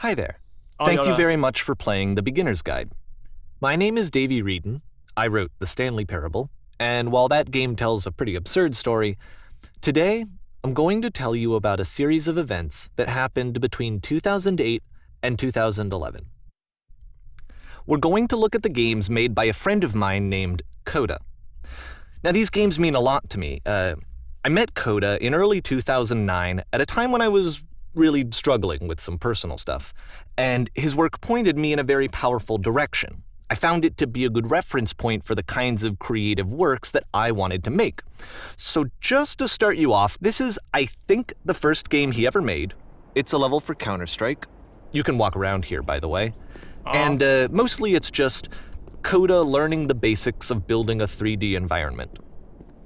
Hi there. Thank you very much for playing the Beginner's Guide. My name is Davey Reedon. I wrote The Stanley Parable, and while that game tells a pretty absurd story, today I'm going to tell you about a series of events that happened between 2008 and 2011. We're going to look at the games made by a friend of mine named Coda. Now, these games mean a lot to me. I met Coda in early 2009 at a time when I was really struggling with some personal stuff, and his work pointed me in a very powerful direction. I found it to be a good reference point for the kinds of creative works that I wanted to make. So just to start you off, this is, I think, the first game he ever made. It's a level for Counter-Strike. You can walk around here, by the way. And mostly it's just Coda learning the basics of building a 3D environment.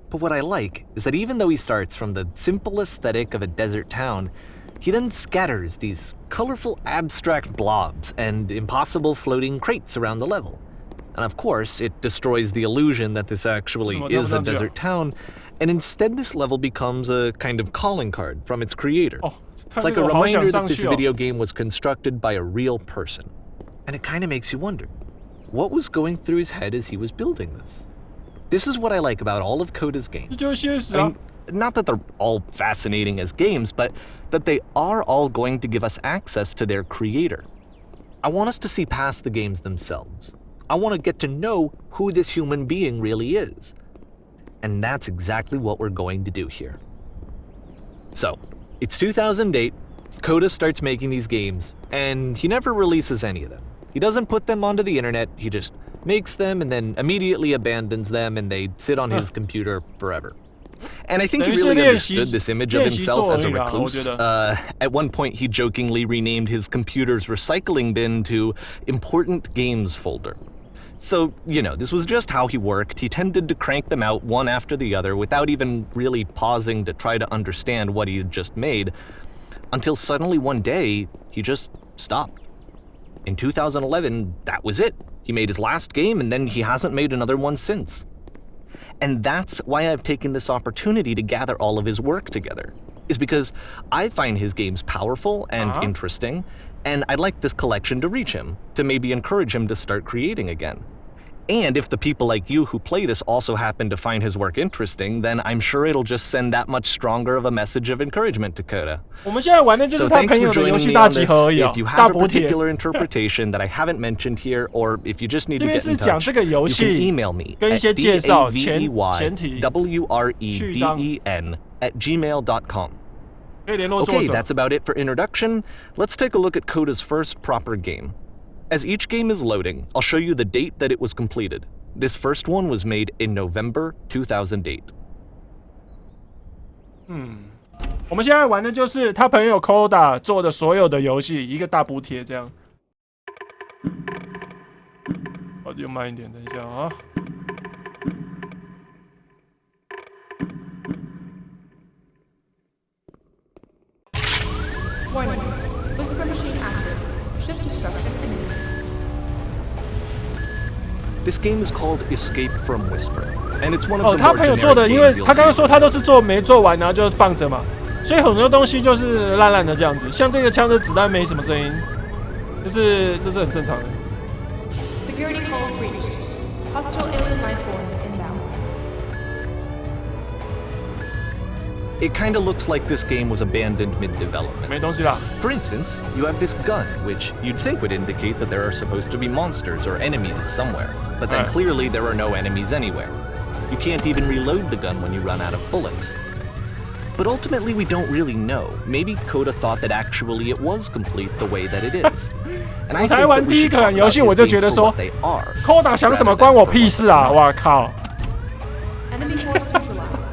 But what I like is that even though he starts from the simple aesthetic of a desert town, he then scatters these colorful abstract blobs and impossible floating crates around the level. And of course, it destroys the illusion that this actually is a desert town, and instead this level becomes a kind of calling card from its creator. It's like a reminder that this video game was constructed by a real person. And it kind of makes you wonder, what was going through his head as he was building this? This is what I like about all of Coda's games. I mean, not that they're all fascinating as games, but that they are all going to give us access to their creator. I want us to see past the games themselves. I want to get to know who this human being really is. And that's exactly what we're going to do here. So, it's 2008, Coda starts making these games, and he never releases any of them. He doesn't put them onto the internet, he just makes them and then immediately abandons them, and they sit on his computer forever. And I think he really understood this image of himself as a recluse. At one point, he jokingly renamed his computer's recycling bin to Important Games Folder. So, you know, this was just how he worked. He tended to crank them out one after the other without even really pausing to try to understand what he had just made, until suddenly one day, he just stopped. In 2011, that was it. He made his last game, and then he hasn't made another one since. And that's why I've taken this opportunity to gather all of his work together, is because I find his games powerful and interesting, and I'd like this collection to reach him, to maybe encourage him to start creating again. And if the people like you who play this also happen to find his work interesting, then I'm sure it'll just send that much stronger of a message of encouragement to Coda. So thanks for joining me on this. If you have a particular interpretation that I haven't mentioned here, or if you just need to get in touch, you can email me at daveyWreden@gmail.com. Okay, that's about it for introduction. Let's take a look at Coda's first proper game. As each game is loading, I'll show you the date that it was completed. This first one was made in November 2008. 我们现在玩的就是他朋友 Coda 做的所有的游戏，一个大补帖这样。就慢一点，等一下啊。Warning: Whisper machine active. Shift destruction imminent. This game is called Escape from Whisper, and it's one of the 他 more 朋友做的， generic 因为 games 他 you'll 刚刚 see. 说他都是没做完，然后就放着嘛，所以很多东西就是烂烂的这样子。像这个枪的子弹没什么声音，这是很正常的。Security call breached. Hostile alien life form inbound. It kind of looks like this game was abandoned mid-development. 没东西啦。 For instance, you have this gun, which you'd think would indicate that there are supposed to be monsters or enemies somewhere, but then clearly there are no enemies anywhere. You can't even reload the gun when you run out of bullets. But ultimately, we don't really know. Maybe Coda thought that actually it was complete the way that it is. And I think that we should talk about these games for what they are. Coda 想什么关我屁事啊！哇靠！ Enemy force neutralized.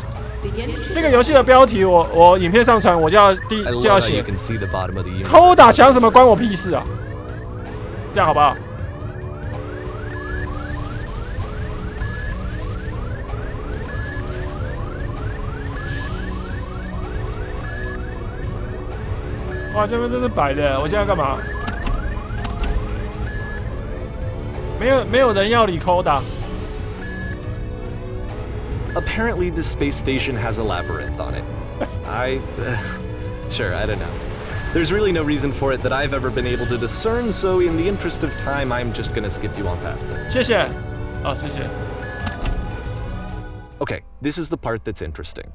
Begin. 这个游戏的标题我影片上传我就要 I love 就要 how 写 you can see the bottom of the universe. Coda 想什么关我屁事啊！这样好不好？哇，这边这是白的，我现在要干嘛？没有人要理 Coda。 Apparently, this space station has a labyrinth on it. Sure, I don't know. There's really no reason for it that I've ever been able to discern, so in the interest of time, I'm just gonna skip you on past it. 谢谢。哦，谢谢。Okay, this is the part that's interesting.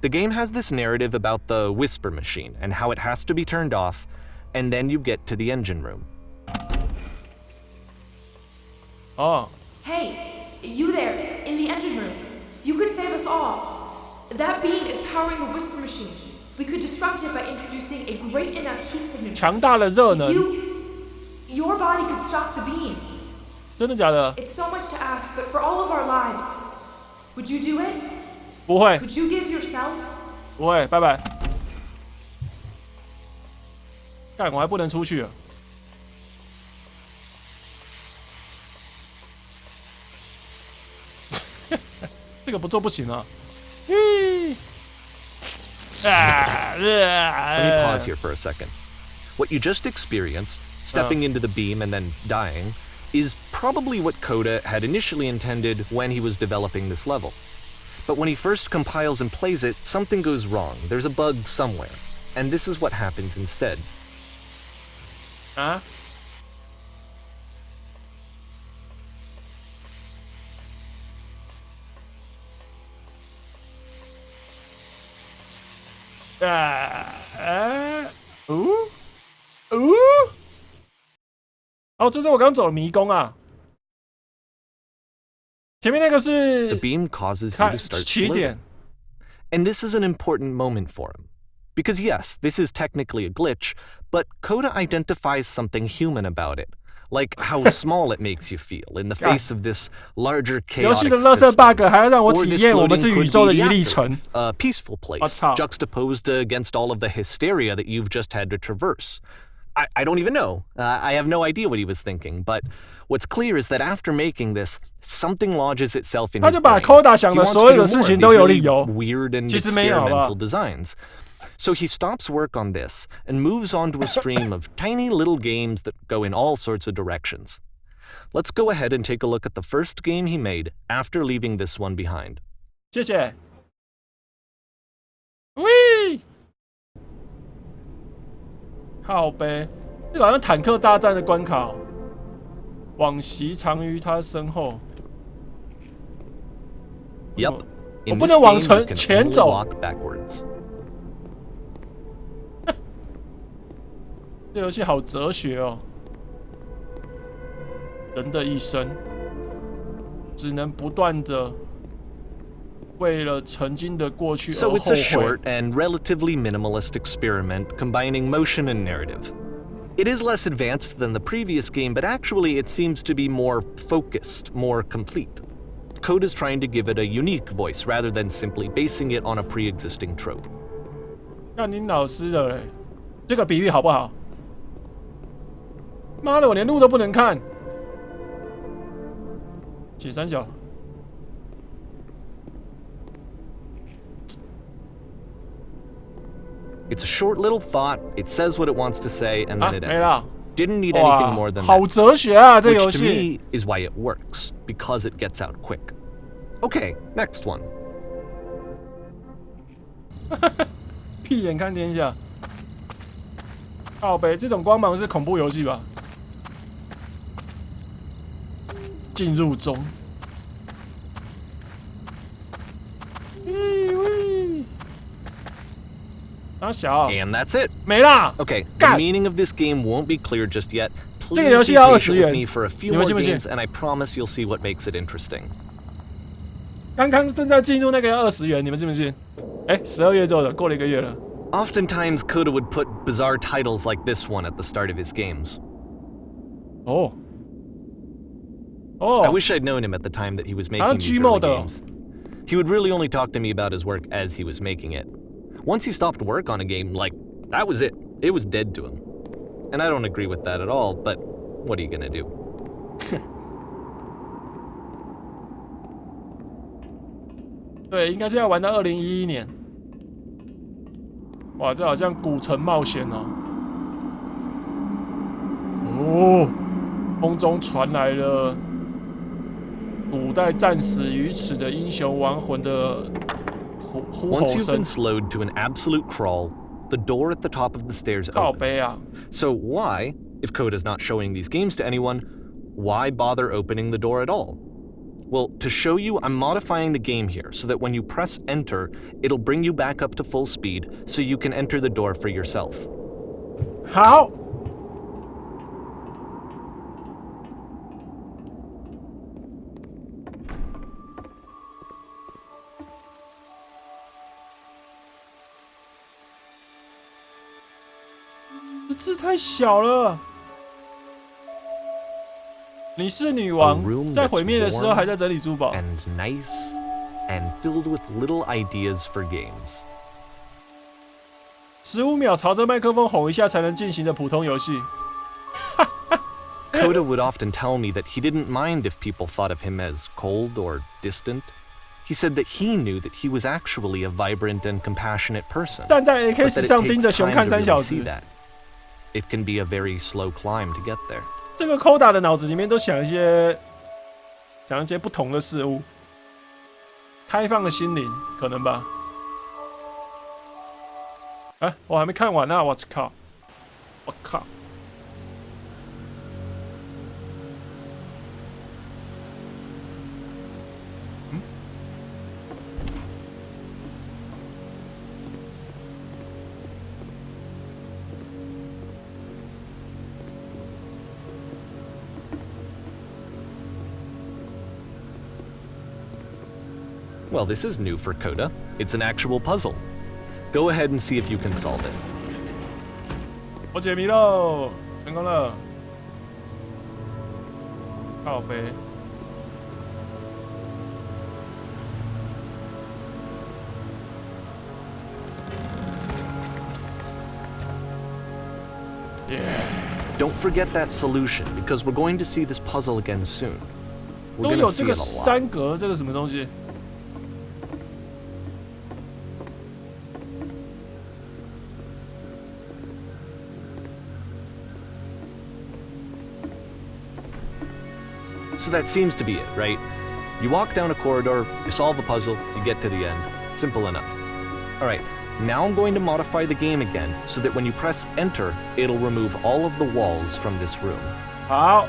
The game has this narrative about the whisper machine and how it has to be turned off, and then you get to the engine room. Oh. Hey, you there, in the engine room. You could save us all. That beam is powering the whisper machine. We could disrupt it by introducing a great enough heat signature. 强大的热能。Your body could stop the beam. 真的假的？ It's so much to ask, but for all of our lives, would you do it? 不会。Would you give yourself? 不会，拜拜。干，我还不能出去了。这个不做不行啊。Let me pause here for a second. What you just experienced, stepping into the beam and then dying, is probably what Coda had initially intended when he was developing this level. But when he first compiles and plays it, something goes wrong. There's a bug somewhere. And this is what happens instead. Huh? Oh, 这是我刚走的迷宫啊！前面那个是 The beam causes you to start 起点 floating. And this is an important moment for him. Because yes, this is technically a glitch, but Coda identifies something human about it. Like how small it makes you feel in the face of this larger 游戏 chaotic 的垃圾 system. bug 还要让我 Or 体 this 验我们 floating 是宇 could 宙的 be 一 the 粒 afterlife, 尘。 a peaceful place,操 juxtaposed against all of the hysteria that you've just had to traverse. I don't even know. I have no idea what he was thinking, but what's clear is that after making this, something lodges itself in 他 his 就把 brain. coda 想 He 的 wants 所 to 有 do 的事 more 情 of 都 these 有理 really 由。 weird and 其实没有，好不好？ experimental designs. So he stops work on this and moves on to a stream of tiny little games that go in all sorts of directions. Let's go ahead and take a look at the first game he made after leaving this one behind. 谢谢。喂，靠背，这个好像坦克大战的关卡哦。往昔藏于他身后。 Yep. 我 In 不 this 能往 game, you can 前 only 走。 walk backwards. 这游戏好哲学哦。人的一生，只能不断的为了曾经的过去而 So 后 it's a 悔。 short and relatively minimalist experiment combining motion and narrative. It is less advanced than the previous game, but actually it seems to be more focused, more complete. Code is trying to give it a unique voice rather than simply basing it on a pre-existing trope. 看你老师的嘞，这个比喻好不好？妈的，我连路都不能看。解三角。It's a short little thought, it says what it wants to say, and then it 没了。 ends. Didn't need 哇 anything more than 好 that. 哲学啊，这游 Which to 戏。 me is why it works, because it gets out quick. Okay, next one. 屁眼看天下。靠北，这种光芒是恐怖游戏吧？进入中。啊小， And that's it. 没啦。 Okay, the God. meaning of this game won't be clear just yet. 这个 Please 游 be 戏要 patient 20 with 元 me for a few 你们 more 信不信？ games, and I promise you'll see what makes it interesting. 刚刚正在进入那个要20元，你们信不信？哎，12月做的，过了1个月了。 Oftentimes, Coda would put bizarre titles like this one at the start of his games. 哦。 I 哦， wish I'd known him at the time that he was 好像 making these Gmo early 的。 games. He would really only talk to me about his work as he was making it. Once he stopped work on a game, like, that was it. It was dead to him. And I don't agree with that at all, but what are you gonna do? 对，应该是要玩到2011年。哇，这好像古城冒险哦。哦，空中传来了古代战死于此的英雄亡魂的呼吼 Once you've 声 been。slowed to an absolute crawl, the door at the top of the stairs 靠背 opens. 啊 So why, if coda's not showing these games to anyone, why bother opening the door at all? Well, to show you, I'm modifying the game here so that when you press enter, it'll bring you back up to full speed so you can enter the door for yourself. 好。这字太小了。你是女王，在毁灭的时候还在整理珠宝。And nice and filled with little ideas for games. 15秒朝着麦克风吼一下才能进行的普通游戏。Coda would often tell me that he didn't mind if people thought of him as cold or distant. He said that he knew that he was actually a vibrant and compassionate person. 站在 AK But that 石 it 上盯着 takes 熊 time 看 to 3小 really see 时。 that. It can be a very slow climb to get there. 这个 coda 的脑子里面都想一些不同的事物，开放的心灵可能吧。啊，我还没看完呢，我靠！我靠！ Well, this is new for Coda. It's an actual puzzle. Go ahead and see if you can solve it. 我解谜喽，成功了！靠背。Don't forget that solution, because we're going to see this puzzle again soon. We're 都 going 有 to 这 see 个 it a lot. 三格，这个什么东西？ So that seems to be it, right? You walk down a corridor, you solve a puzzle, you get to the end. Simple enough. Alright, now I'm going to modify the game again so that when you press enter, it'll remove all of the walls from this room. 好。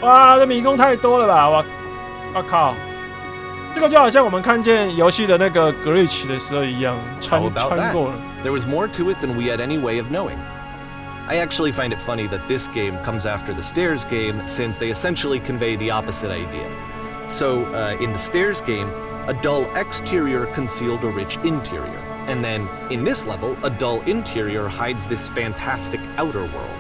哇，这迷宫太多了吧！我靠！这个就好像我们看见游戏的那个 glitch 的时候一样， How about 穿 that? 过了。 There was more to it than we had any way of knowing. I actually find it funny that this game comes after the Stairs game since they essentially convey the opposite idea. So, in the Stairs game, a dull exterior concealed a rich interior. And then, in this level, a dull interior hides this fantastic outer world.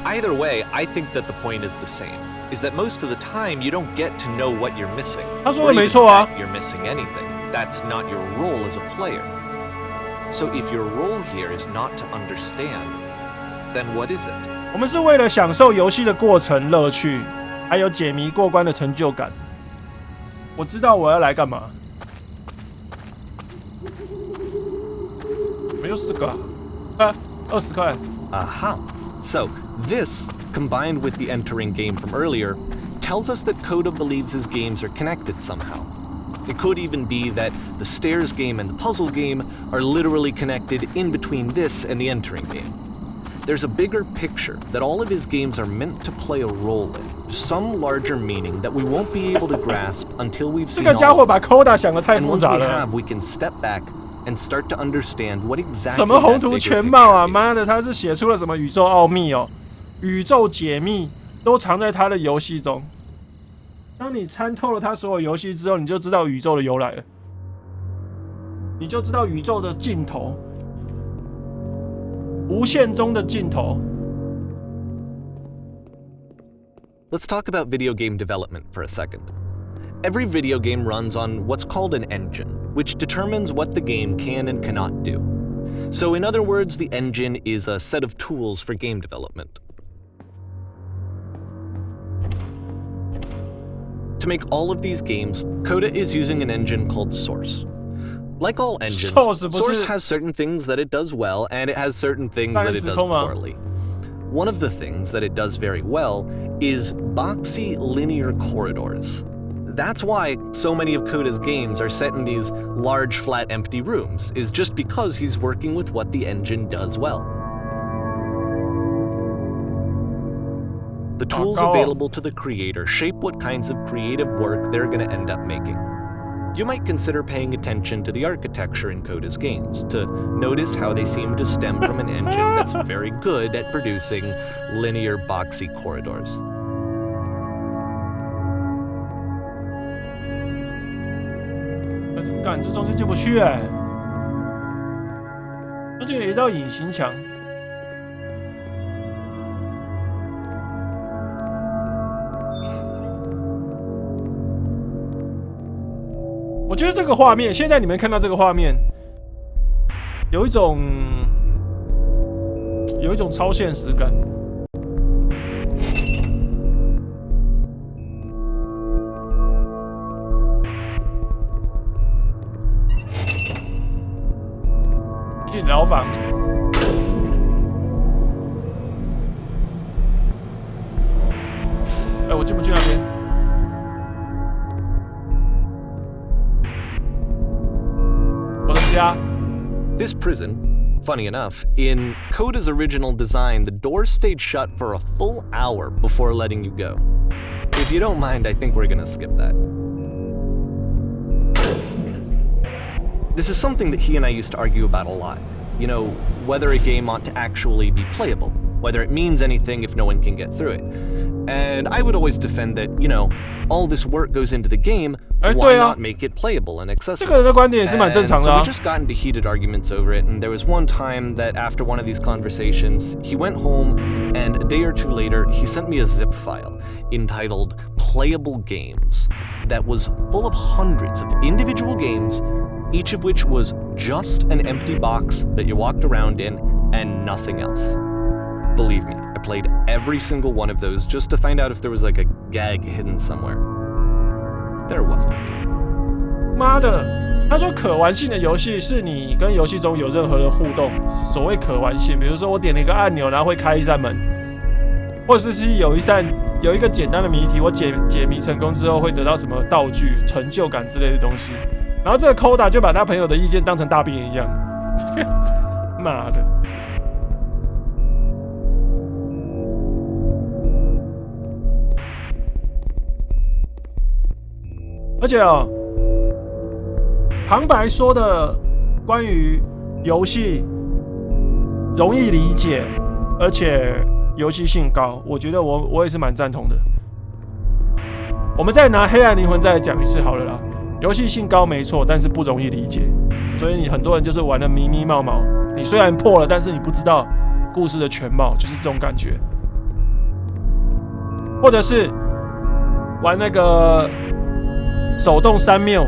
Either way, I think that the point is the same, is that most of the time you don't get to know what you're missing. 他说 or 的 even 没错啊。 that you're missing anything. That's not your role as a player. So if your role here is not to understand, then what is it? 我们是为了享受游戏的过程乐趣，还有解谜过关的成就感。我知道我要来干嘛。没有10个啊，20块。 Aha! So, this, combined with the entering game from earlier, tells us that Coda believes his games are connected somehow. It could even be that the Stairs game and the puzzle game are literally connected in between this and the entering game. There's a bigger picture that all of his games are meant to play a role in, some larger meaning that we won't be able to grasp until we've 这 seen 个家 all 伙 of 把 them. coda 想得太 And 复 once 杂 we 了。 have, we can step back and start to understand what exactly 什么宏 that 图 bigger 全貌啊！ picture 妈 is. 的，他是写出了什么宇宙奥秘哦？宇宙解密都藏在他的游戏中。当你参透了他所有游戏之后，你就知道宇宙的由来了，你就知道宇宙的尽头，无限中的尽头。 Let's talk about video game development for a second. Every video game runs on what's called an engine, which determines what the game can and cannot do. So in other words, the engine is a set of tools for game development. To make all of these games, Coda is using an engine called Source. Like all engines, Source has certain things that it does well, and it has certain things that it does poorly. One of the things that it does very well is boxy linear corridors. That's why so many of Coda's games are set in these large, flat, empty rooms, is just because he's working with what the engine does well. The tools available to the creator shape what kinds of creative work they're going to end up making. You might consider paying attention to the architecture in Coda's games, to notice how they seem to stem from an engine that's very good at producing linear, boxy corridors. 干，这中间进不去哎、中间有一道隐形墙。我觉得这个画面，现在你们看到这个画面，有一种超现实感。进牢房。哎，我进不去那边。我的家。This prison, funny enough, in Coda's original design, the doors stayed shut for a full hour before letting you go. If you don't mind, I think we're gonna skip that. This is something that he and I used to argue about a lot. You know, whether a game ought to actually be playable, whether it means anything if no one can get through it. And I would always defend that, you know, all this work goes into the game, why not make it playable and accessible? 这个人的观点也是蛮正常的啊。 So we just got into heated arguments over it, and there was one time that after one of these conversations, he went home, and a day or two later, he sent me a zip file entitled Playable Games that was full of hundreds of individual games, each of which was just an empty box that you walked around in and nothing else. Believe me, I played every single one of those just to find out if there was like a gag hidden somewhere. There wasn't. 妈的，他说可玩性的游戏是你跟游戏中有任何的互动。所谓可玩性，比如说我点了一个按钮，然后会开一扇门，或者是有一个简单的谜题，我解谜成功之后会得到什么道具、成就感之类的东西。然后这个 coda 就把他朋友的意见当成大便一样。妈的！而且哦，旁白说的关于游戏容易理解，而且游戏性高，我觉得我也是蛮赞同的。我们再拿《黑暗灵魂》再来讲一次好了啦。游戏性高没错，但是不容易理解，所以你很多人就是玩的迷迷冒冒。你虽然破了，但是你不知道故事的全貌，就是这种感觉。或者是玩那个手动3秒，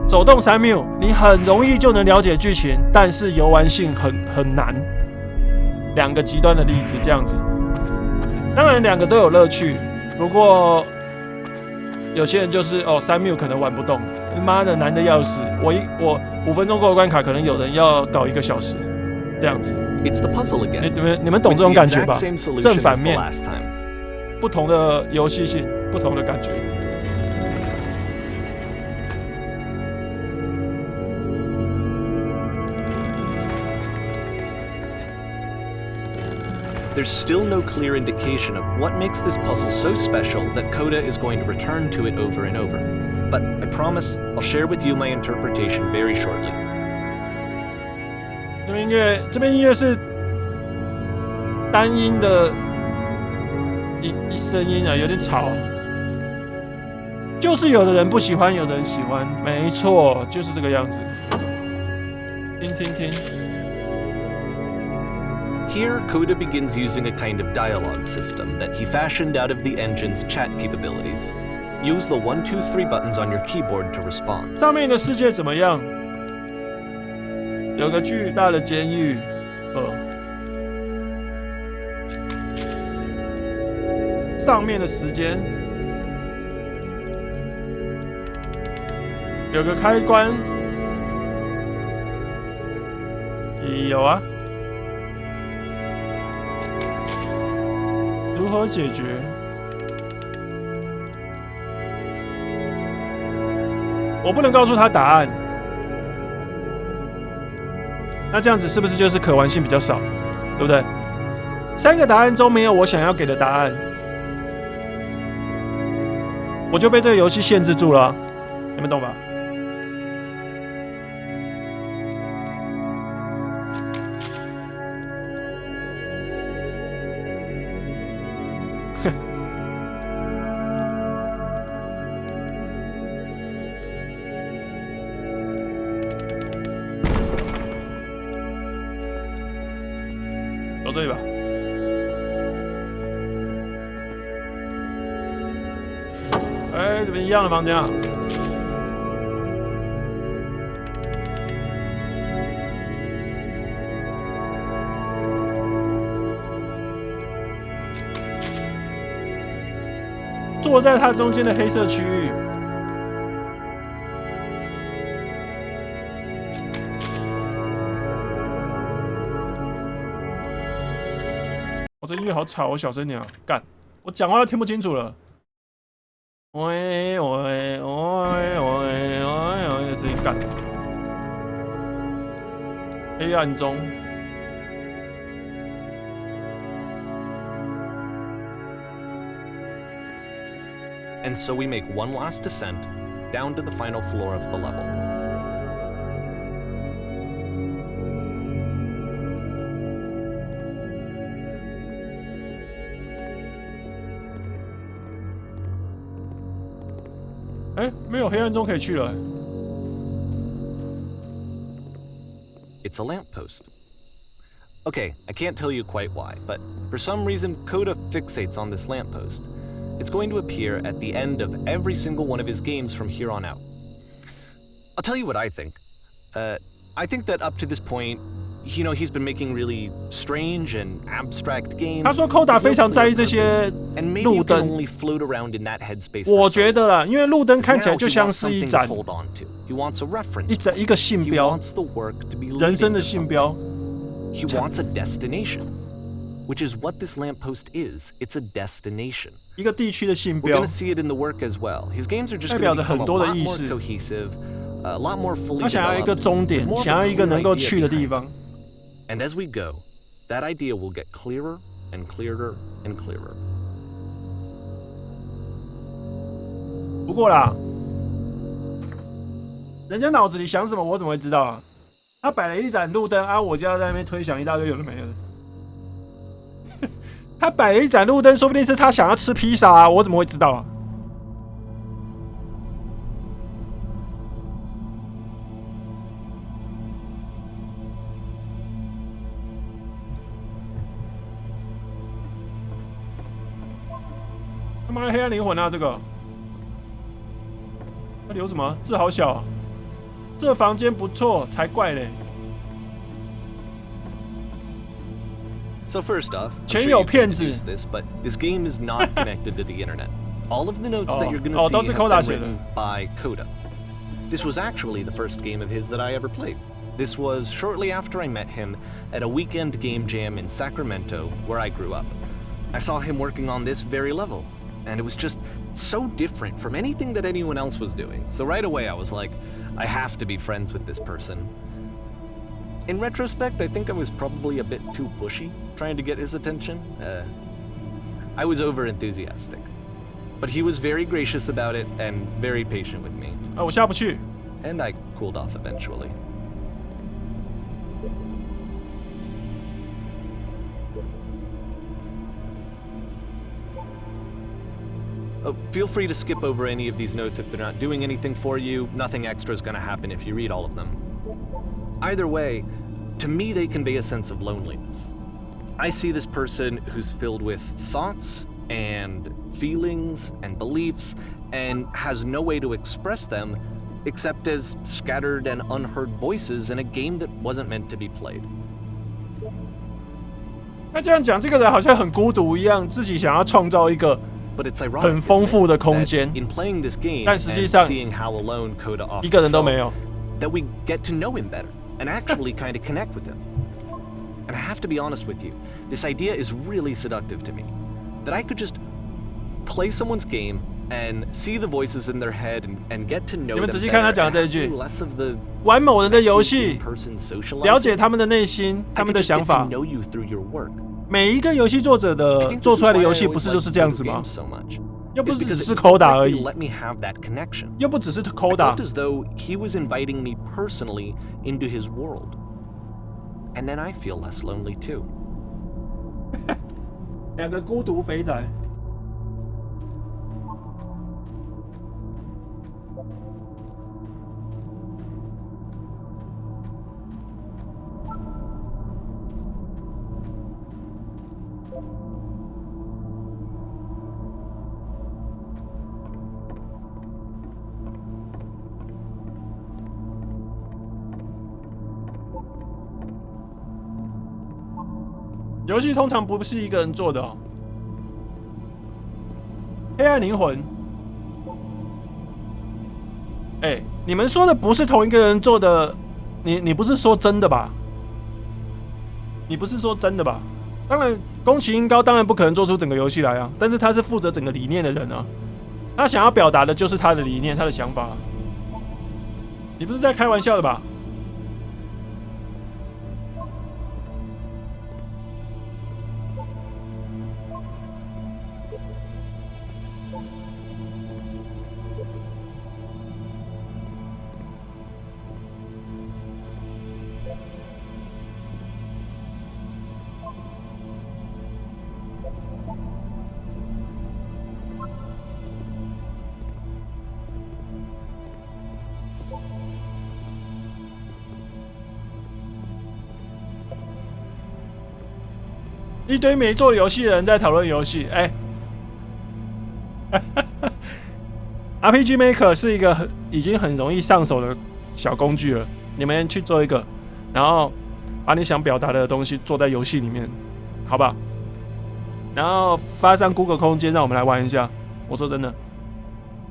手动3秒，你很容易就能了解剧情，但是游玩性很难。两个极端的例子这样子，当然两个都有乐趣，不过有些人就是3秒可能玩不动，妈的难的要死，我5分钟过的关卡，可能有人要搞1个小时，这样子。It's the puzzle again. 你们懂这种感觉吧？正反面，不同的游戏性，不同的感觉。There's still no clear indication of what makes this puzzle so special that Coda is going to return to it over and over. But I promise I'll share with you my interpretation very shortly. 这边音乐是单音的一声音啊，有点吵。就是有的人不喜欢，有的人喜欢，没错，就是这个样子。听。Here, Coda begins using a kind of dialogue system that he fashioned out of the engine's chat capabilities. Use the 1, 2, 3 buttons on your keyboard to respond. 上面的世界怎么样？有个巨大的监狱，上面的时间，有个开关，有啊。如何解决？我不能告诉他答案。那这样子是不是就是可玩性比较少，对不对？3个答案中没有我想要给的答案，我就被这个游戏限制住了，你们懂吧？走这里吧。哎，这边一样的房间啊。坐在它中间的黑色区域。我这音乐好吵，我小声点啊！干，我讲话都听不清楚了。喂喂喂喂喂喂，声音干。黑暗中。And so we make one last descent down to the final floor of the level.没有黑暗中可以去了。It's a lamppost. Okay, I can't tell you quite why, but for some reason, Coda fixates on this lamppost. It's going to appear at the end of every single one of his games from here on out. I'll tell you what I think. I think that up to this point, you know, he's been making really strange and abstract games. 他说 Coda 非常在意这些路灯。我觉得啦，因为路灯看起来就像是一盏一个信标，人生的信标。He wants a destination, which is what this lamppost is. It's a destination. 一个地区的信标。We're going to see it in the work as well. His games are just going to become a lot more cohesive, a lot more fully developed. 他想要一个终点，想要一个能够去的地方。And as we go, that idea will get clearer and clearer and clearer. 不过啦，人家脑子里想什么，我怎么会知道啊？他摆了一盏路灯啊，我就要在那边推想一大堆有的没的。他摆了一盏路灯，说不定是他想要吃披萨啊，我怎么会知道啊？他妈的黑暗灵魂啊！这个，他留什么？字好小啊。这房间不错，才怪嘞。So first off, 前有骗子。 this, but this game is not connected to the internet. All of the notes that you're going to see have been written by Coda. This was actually the first game of his that I ever played. This was shortly after I met him at a weekend game jam in Sacramento, where I grew up. I saw him working on this very level, and it was just so different from anything that anyone else was doing. So right away I was like, I have to be friends with this person. In retrospect, I think I was probably a bit too pushy, trying to get his attention. I was over-enthusiastic. But he was very gracious about it and very patient with me. 我下不去。 And I cooled off eventually. Oh, feel free to skip over any of these notes if they're not doing anything for you. Nothing extra is going to happen if you read all of them. Either way, to me they convey a sense of loneliness. I see this person who's filled with thoughts and feelings and beliefs and has no way to express them except as scattered and unheard voices in a game that wasn't meant to be played. 那这样讲，这个人好像很孤独一样，自己想要创造一个很丰富的空间，但实际上一个人都没有。 That we get to know him better and actually kind of connect with him. And I have to be honest with you, this idea is really seductive to me. That I could just play someone's game and see the voices in their head and get to know 你们 them 仔细看他 better 讲的 and 这一句 do less of the 玩某人的游 messy 戏， in-person 了解 socializing. 他们的内心， I 他们 could 的 just 想 get 法 to。know you through your work. 每一个游戏作者 I 的 think 做 this 出 is 来的 why 游 I 戏 always 不是 like 就是 to 这样 go 子 to 吗 games？ so much. 又不 It's 是只 because 是 it coda felt 而 like 已 they， let me have that connection. 又不只是 I coda felt。as though he was inviting me personally into his world. And then I feel less lonely too. 两个孤独肥仔。游戏通常不是一个人做的哦。黑暗灵魂，哎，你们说的不是同一个人做的，你不是说真的吧？你不是说真的吧？当然，宫崎英高当然不可能做出整个游戏来啊，但是他是负责整个理念的人啊，他想要表达的就是他的理念，他的想法啊。你不是在开玩笑的吧？一堆没做游戏的人在讨论游戏，哎、RPG Maker 是一个已经很容易上手的小工具了。你们去做一个，然后把你想表达的东西做在游戏里面，好不好？然后发上 Google 空间，让我们来玩一下。我说真的，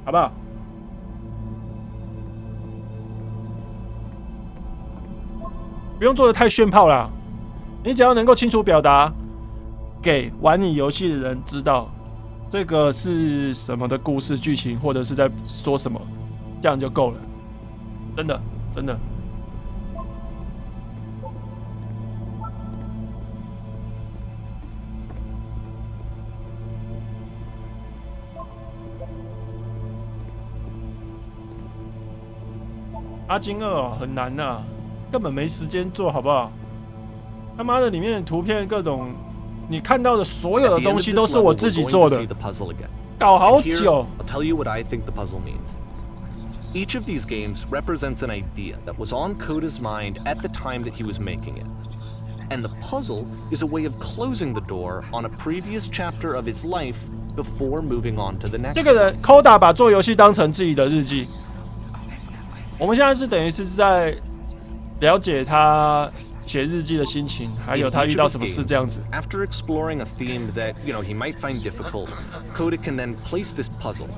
好不好？不用做的太炫炮啦，你只要能够清楚表达。给玩你游戏的人知道这个是什么的故事剧情，或者是在说什么，这样就够了。真的，真的。阿金2哦，很难呐、啊，根本没时间做，好不好？他妈的，里面的图片各种。你看到的所有的东西都是我自己做的，搞好久。I'll tell you what I think the puzzle means. Each of these games represents an idea that was on Coda's mind at the time that he was making it. And the puzzle is a way of closing the door on a previous chapter of his life before moving on to the next. 这个人 Coda 把做游戏当成自己的日记。我们现在是等于是在了解他写日记的心情，还有他遇到什么事这样子。After exploring a theme that he might find difficult, Coda can then place this puzzle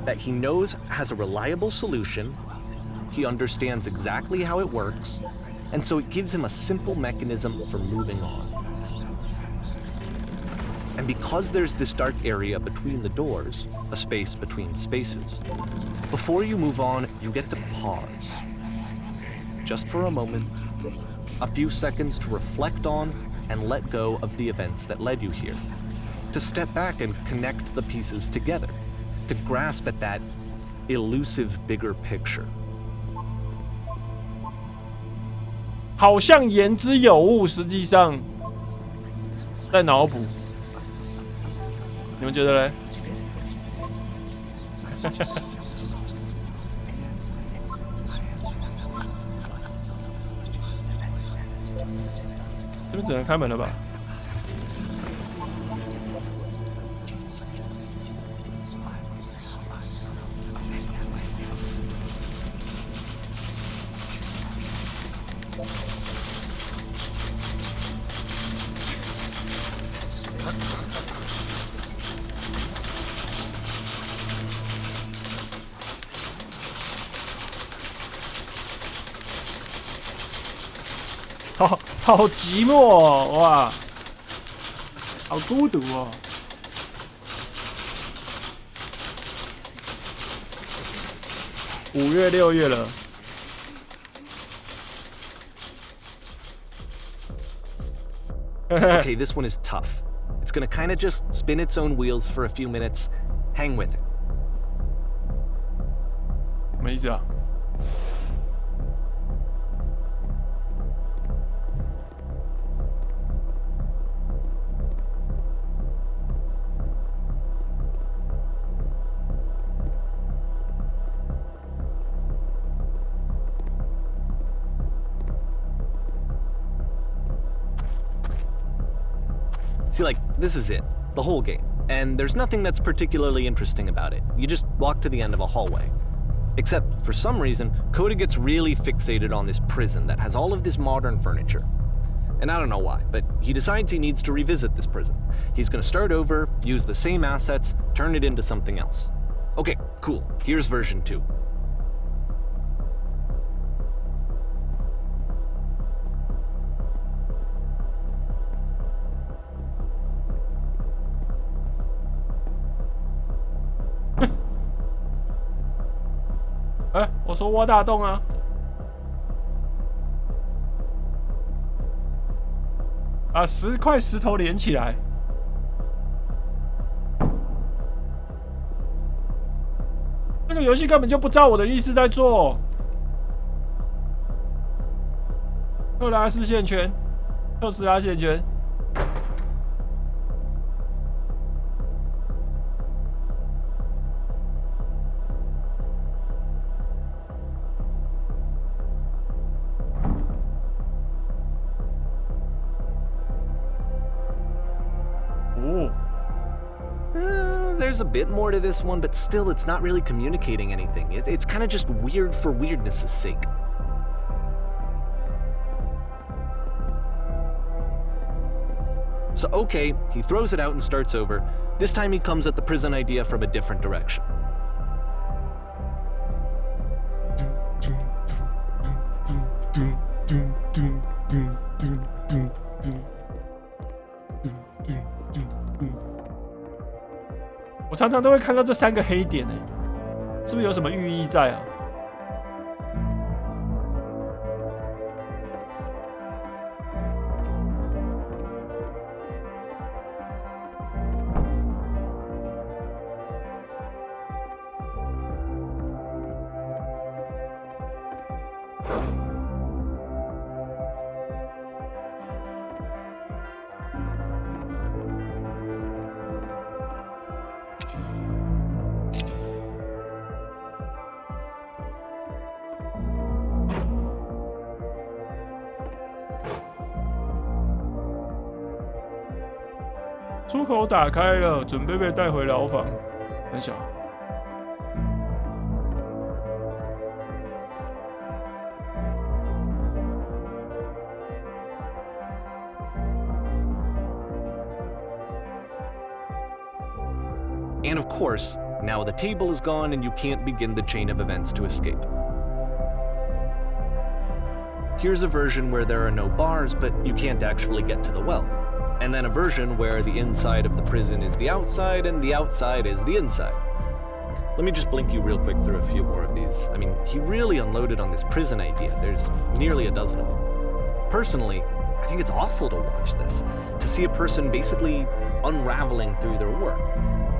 that he knows has a reliable solution. He understands exactly how it works, and so it gives him a simple mechanism for moving on. And because there's this dark area between the doors, a space between spaces, before you move on, you get to pause. Just for a moment. A few seconds to reflect on and let go of the events that led you here. To step back and connect the pieces together. To grasp at that elusive bigger picture. 好像言之有物，实际上在脑补。你们觉得嘞？这边只能开门了吧？好寂寞哦，哇，好孤独哦。5月、6月了。Okay, this one is tough. It's gonna kinda just spin its own wheels for a few minutes. Hang with it. 什么意思啊？ See, like, this is it. The whole game. And there's nothing that's particularly interesting about it. You just walk to the end of a hallway. Except, for some reason, Coda gets really fixated on this prison that has all of this modern furniture. And I don't know why, but he decides he needs to revisit this prison. He's gonna start over, use the same assets, turn it into something else. Okay, cool. Here's version 2.哎，我说挖大洞啊！把10块石头连起来。这个游戏根本就不照我的意思在做。特拉斯线圈，特斯拉线圈。 There's a bit more to this one, but still, it's not really communicating anything. It's kind of just weird for weirdness' sake. So, okay, he throws it out and starts over. This time he comes at the prison idea from a different direction. "我常常都会看到这3个黑点，是不是有什么寓意在啊？出口打开了，准备被带回牢房。很小。And of course, now the table is gone and you can't begin the chain of events to escape. Here's a version where there are no bars, but you can't actually get to the well. And then a version where the inside of the prison is the outside and the outside is the inside. Let me just blink you real quick through a few more of these. I mean, he really unloaded on this prison idea. There's nearly a dozen of them. Personally, I think it's awful to watch this, to see a person basically unraveling through their work.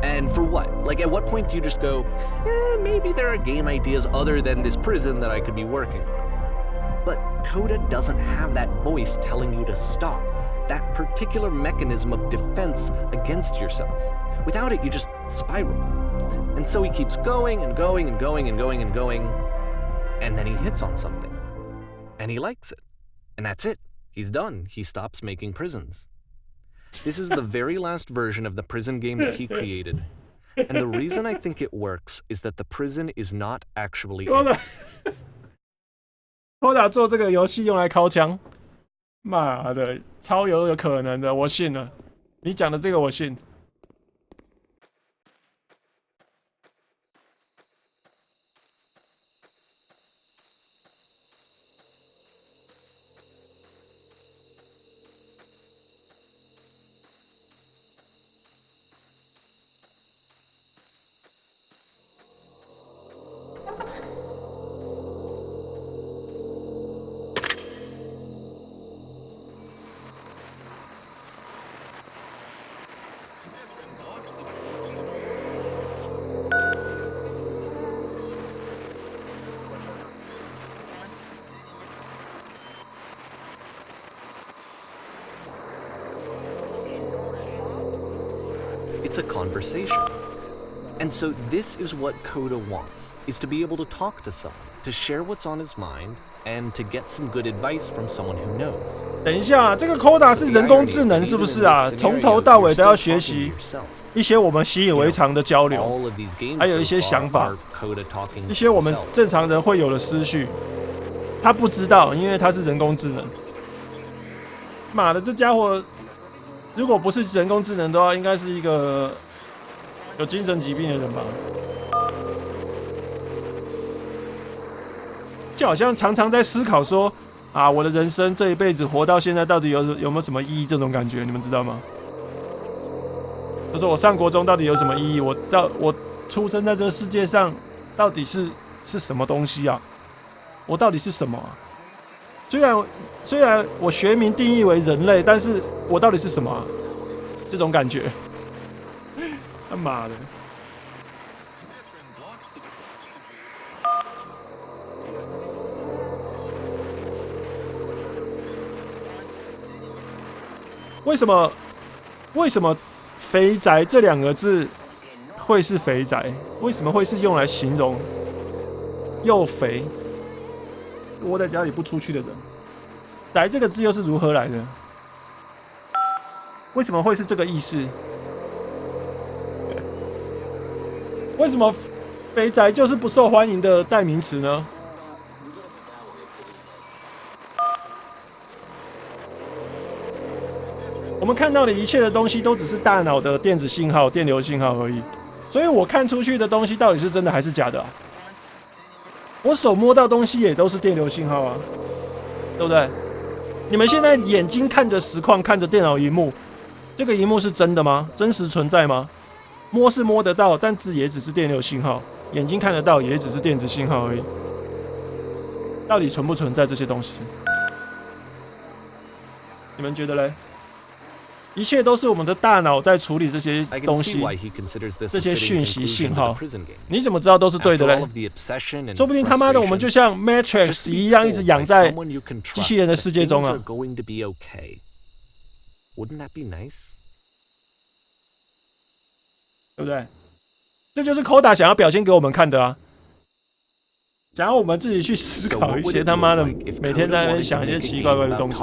And for what? Like, at what point do you just go, maybe there are game ideas other than this prison that I could be working on? But Coda doesn't have that voice telling you to stop. That particular mechanism of defense against yourself. Without it, you just spiral. And so he keeps going and going and going and going and going, and then he hits on something. And he likes it. And that's it. He's done. He stops making prisons. This is the very last version of the prison game that he created. And the reason I think it works is that the prison is not actually it. coda 做这个游戏用来敲枪，妈的，超有可能的，我信了。你讲的这个我信。It's a conversation. And so this is what coda wants, is to be able to talk to someone, to share what's on his mind, and to get some good advice from someone who knows. 等一下，这个 coda 是人工智能是不是啊？从头到尾都要学习一些我们习以为常的交流，还有一些想法，一些我们正常人会有的思绪，他不知道，因为他是人工智能。妈的，这家伙如果不是人工智能的话，应该是一个有精神疾病的人吧？就好像常常在思考说啊，我的人生这一辈子活到现在到底有没有什么意义？这种感觉，你们知道吗？就说我上国中到底有什么意义？我出生在这个世界上到底是什么东西啊？我到底是什么啊？虽然我学名定义为人类，但是我到底是什么啊？这种感觉，他妈的！为什么肥宅这两个字会是肥宅？为什么会是用来形容又肥、窝在家里不出去的人？宅这个字又是如何来的？为什么会是这个意思？为什么肥宅就是不受欢迎的代名词呢？我们看到的一切的东西都只是大脑的电子信号、电流信号而已，所以我看出去的东西到底是真的还是假的啊？我手摸到东西也都是电流信号啊，对不对？你们现在眼睛看着实况，看着电脑萤幕，这个萤幕是真的吗？真实存在吗？摸是摸得到，但也只是电流信号；眼睛看得到，也只是电子信号而已。到底存不存在这些东西？你们觉得嘞？一切都是我们的大脑在处理这些东西，这些讯息信号。你怎么知道都是对的嘞？说不定他妈的我们就像 Matrix 一样，一直养在机器人的世界中啊！对不对？这就是 coda 想要表现给我们看的啊！想要我们自己去思考一些他妈的，每天在那边想一些奇奇怪怪的东西。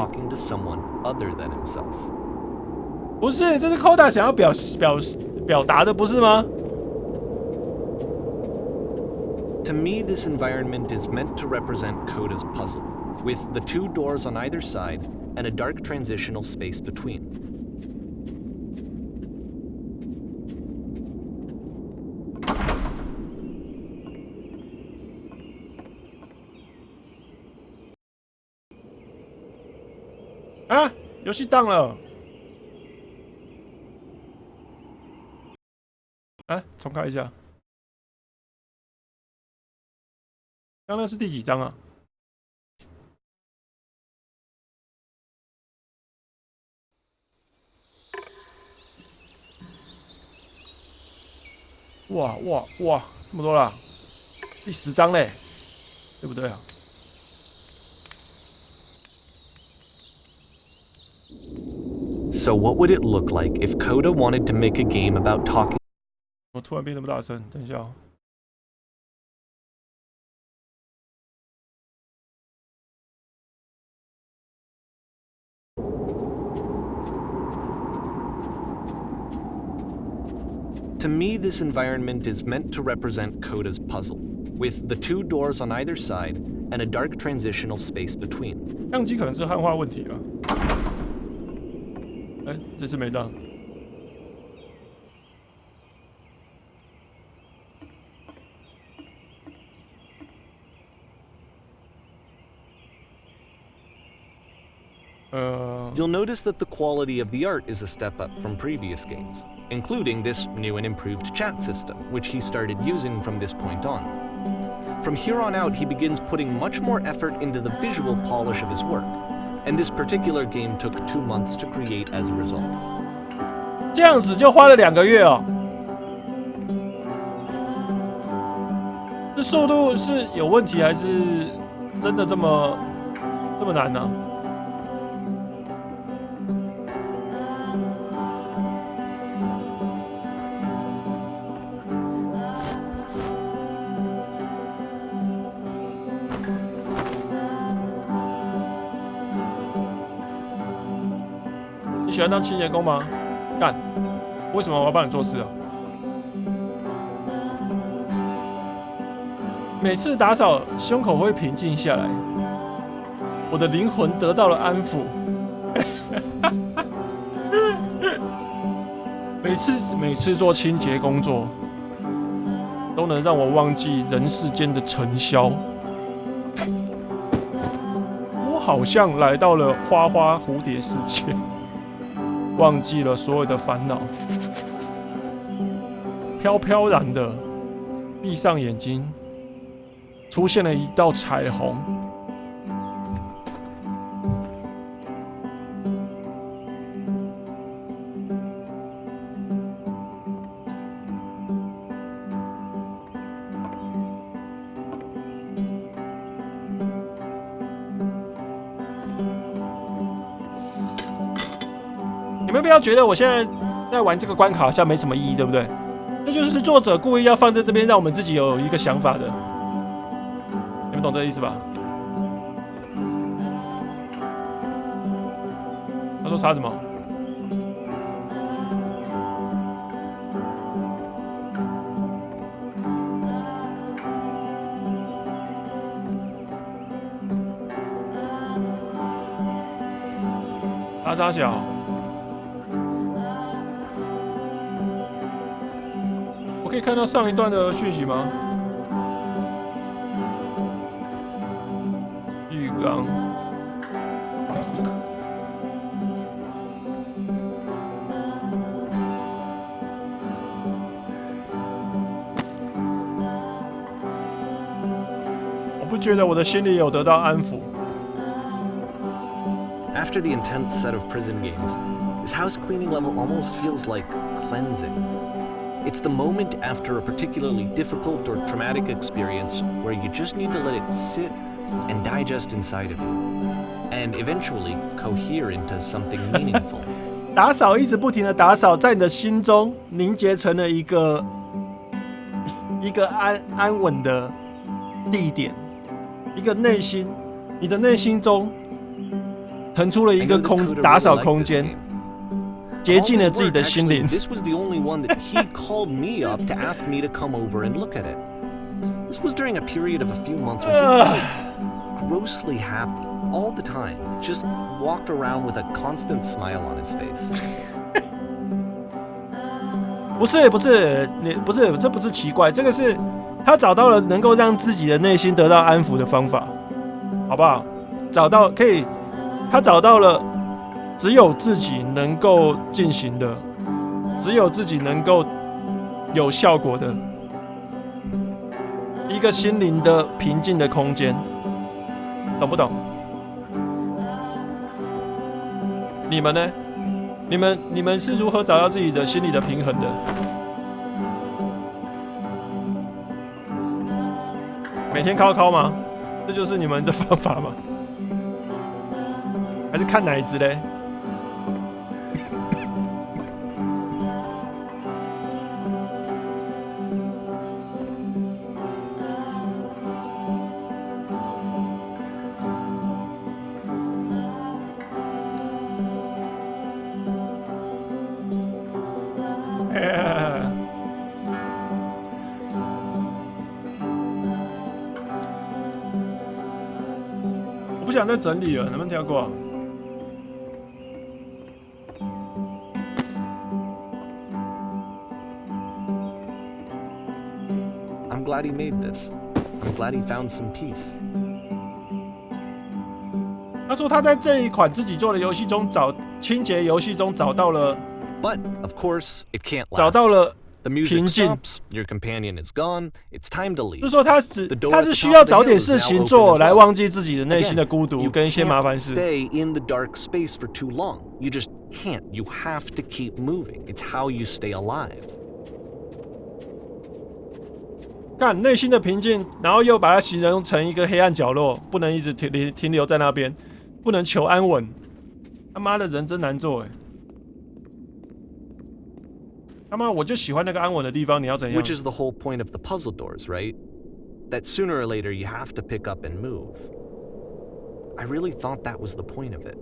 不是，这是 coda 想要表达的，不是吗 ？To me, this environment is meant to represent coda's puzzle, with the two doors on either side and a dark transitional space between. Ah, 游戏当了。哎，重开一下。刚刚是第几章啊？哇，这么多啦！第10章嘞，对不对啊？ So what would it look like if coda wanted to make a game about talking? 我突然变那么大声，等一下哦。To me, this environment is meant to represent coda's puzzle, with the two doors on either side and a dark transitional space between. 相机可能是汉化问题吧。哎，这次没到。 You'll notice that the quality of the art is a step up from previous games, including this new and improved chat system, which he started using from this point on. From here on out, he begins putting much more effort into the visual polish of his work, and this particular game took 2 months to create as a result. 这样子就花了2个月哦。这速度是有问题，还是真的这么难呢？你喜欢当清洁工吗？干，为什么我要帮你做事啊？每次打扫，胸口会平静下来，我的灵魂得到了安抚。每次做清洁工作，都能让我忘记人世间的尘嚣。我好像来到了花花蝴蝶世界，忘记了所有的烦恼，飘飘然的闭上眼睛，出现了一道彩虹。你们不要觉得我现在在玩这个关卡好像没什么意义，对不对？那就是作者故意要放在这边，让我们自己有一个想法的。你们懂这个意思吧？他说查什么？查啥小？我可以看到上一段的讯息吗？浴缸。我不觉得我的心里有得到安抚。After the intense set of prison games, this house cleaning level almost feels like cleansing. It's the moment after a particularly difficult or traumatic experience where you just need to let it sit and digest inside of you, and eventually cohere into something meaningful. 打扫一直不停的打扫，在你的心中凝结成了一个安稳的地点，一个内心，你的内心中腾出了一个打扫空间。洁净了自己的心灵。 This was the only one that he called me up to ask me to come over and look at it. This was during a period of a few months when he was like grossly happy all the time, just walked around with a constant smile on his face. 不是，这不是奇怪，这个是他找到了能够让自己的内心得到安抚的方法，好不好？他找到了。 只有自己能够进行的，只有自己能够有效果的一个心灵的平静的空间，懂不懂？你们呢？你们是如何找到自己的心理的平衡的？每天靠吗？这就是你们的方法吗？还是看奶子嘞？ 我不想再整理了，能不能跳过啊？ I'm glad he made this. I'm glad he found some peace. 他说他在这一款自己做的游戏中清洁游戏中找到了， But of course, it can't last. 找到了 The music 平静。 stops. Your companion is gone. It's time to leave. 就是说他是需要找点事情做来忘记自己的内心的孤独 You 跟一些麻烦 can't 事。 stay in the dark space for too long. You just can't. You have to keep moving. It's how you stay alive. 干内心的平静，然后又把它形容成一个黑暗角落，不能一直停留在那边，不能求安稳。他妈的人真难做哎！他妈我就喜欢那个安稳的地方，你要怎样 Which is the whole point of the puzzle doors, right? That sooner or later you have to pick up and move. I really thought that was the point of it.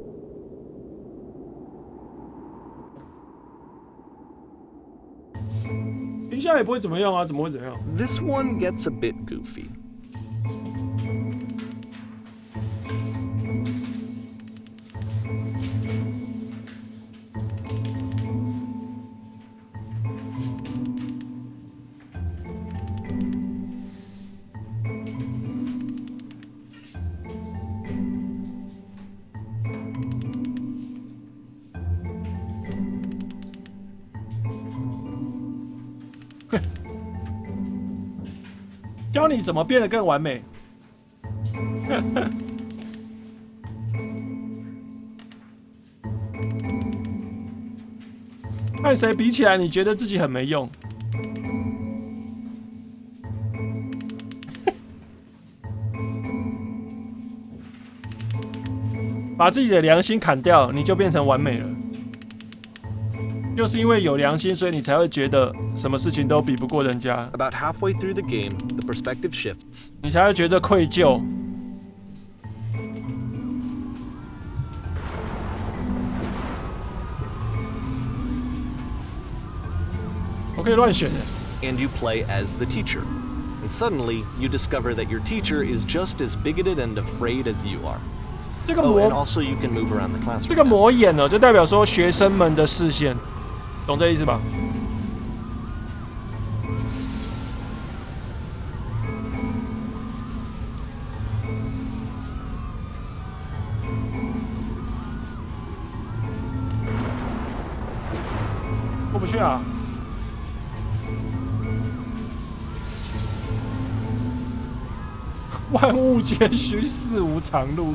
停下来也不会怎么样啊，怎么会怎样 This one gets a bit goofy.教你怎么变得更完美。和谁比起来，你觉得自己很没用？把自己的良心砍掉，你就变成完美了。就是因为有良心，所以你才会觉得什么事情都比不过人家。About halfway through the game, the perspective shifts. 你才会觉得愧疚。我可以乱选的。And you play as the teacher. And suddenly, you discover that your teacher is just as bigoted and afraid as you are. 这个 and also you can move around the classroom. 这个魔眼呢，就代表说学生们的视线，懂这意思吧？过不去啊！万物皆虚，世无常路。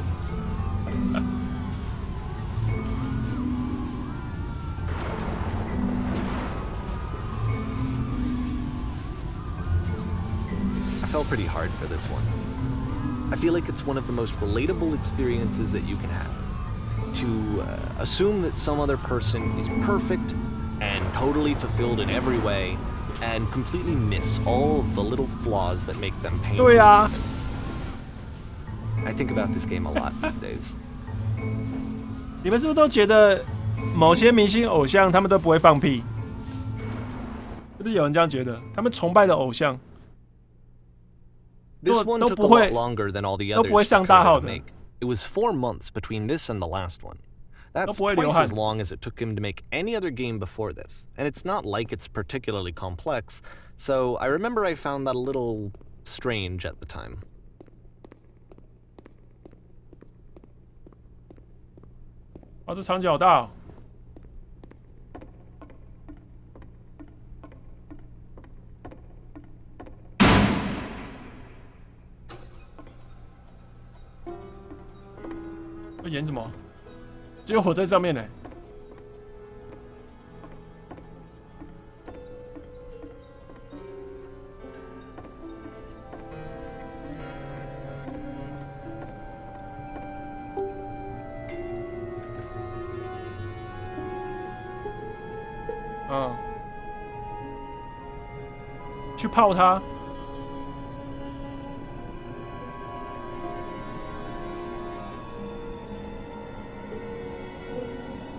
I fell pretty hard for this one. I feel like it's one of the most relatable experiences that you can have. To assume that some other person is perfect and totally fulfilled in every way, and completely miss all of the little flaws that make them painful. 对啊。I think about this game a lot these days. 你们是不是都觉得某些明星偶像他们都不会放屁？是不是有人这样觉得？他们崇拜的偶像 This one 都 took 不 a 会 lot longer than all the 都 others 不会上大号 to 的， make. It was 4 months between this and the last one. 都 That's 不会流 twice 汗 as。long as it took him to make any other game before this. And it's not like it's particularly complex, so I remember I found that a little strange at the time. 啊，这场景好大哦！要演什么？只有我在上面呢。嗯，去泡它。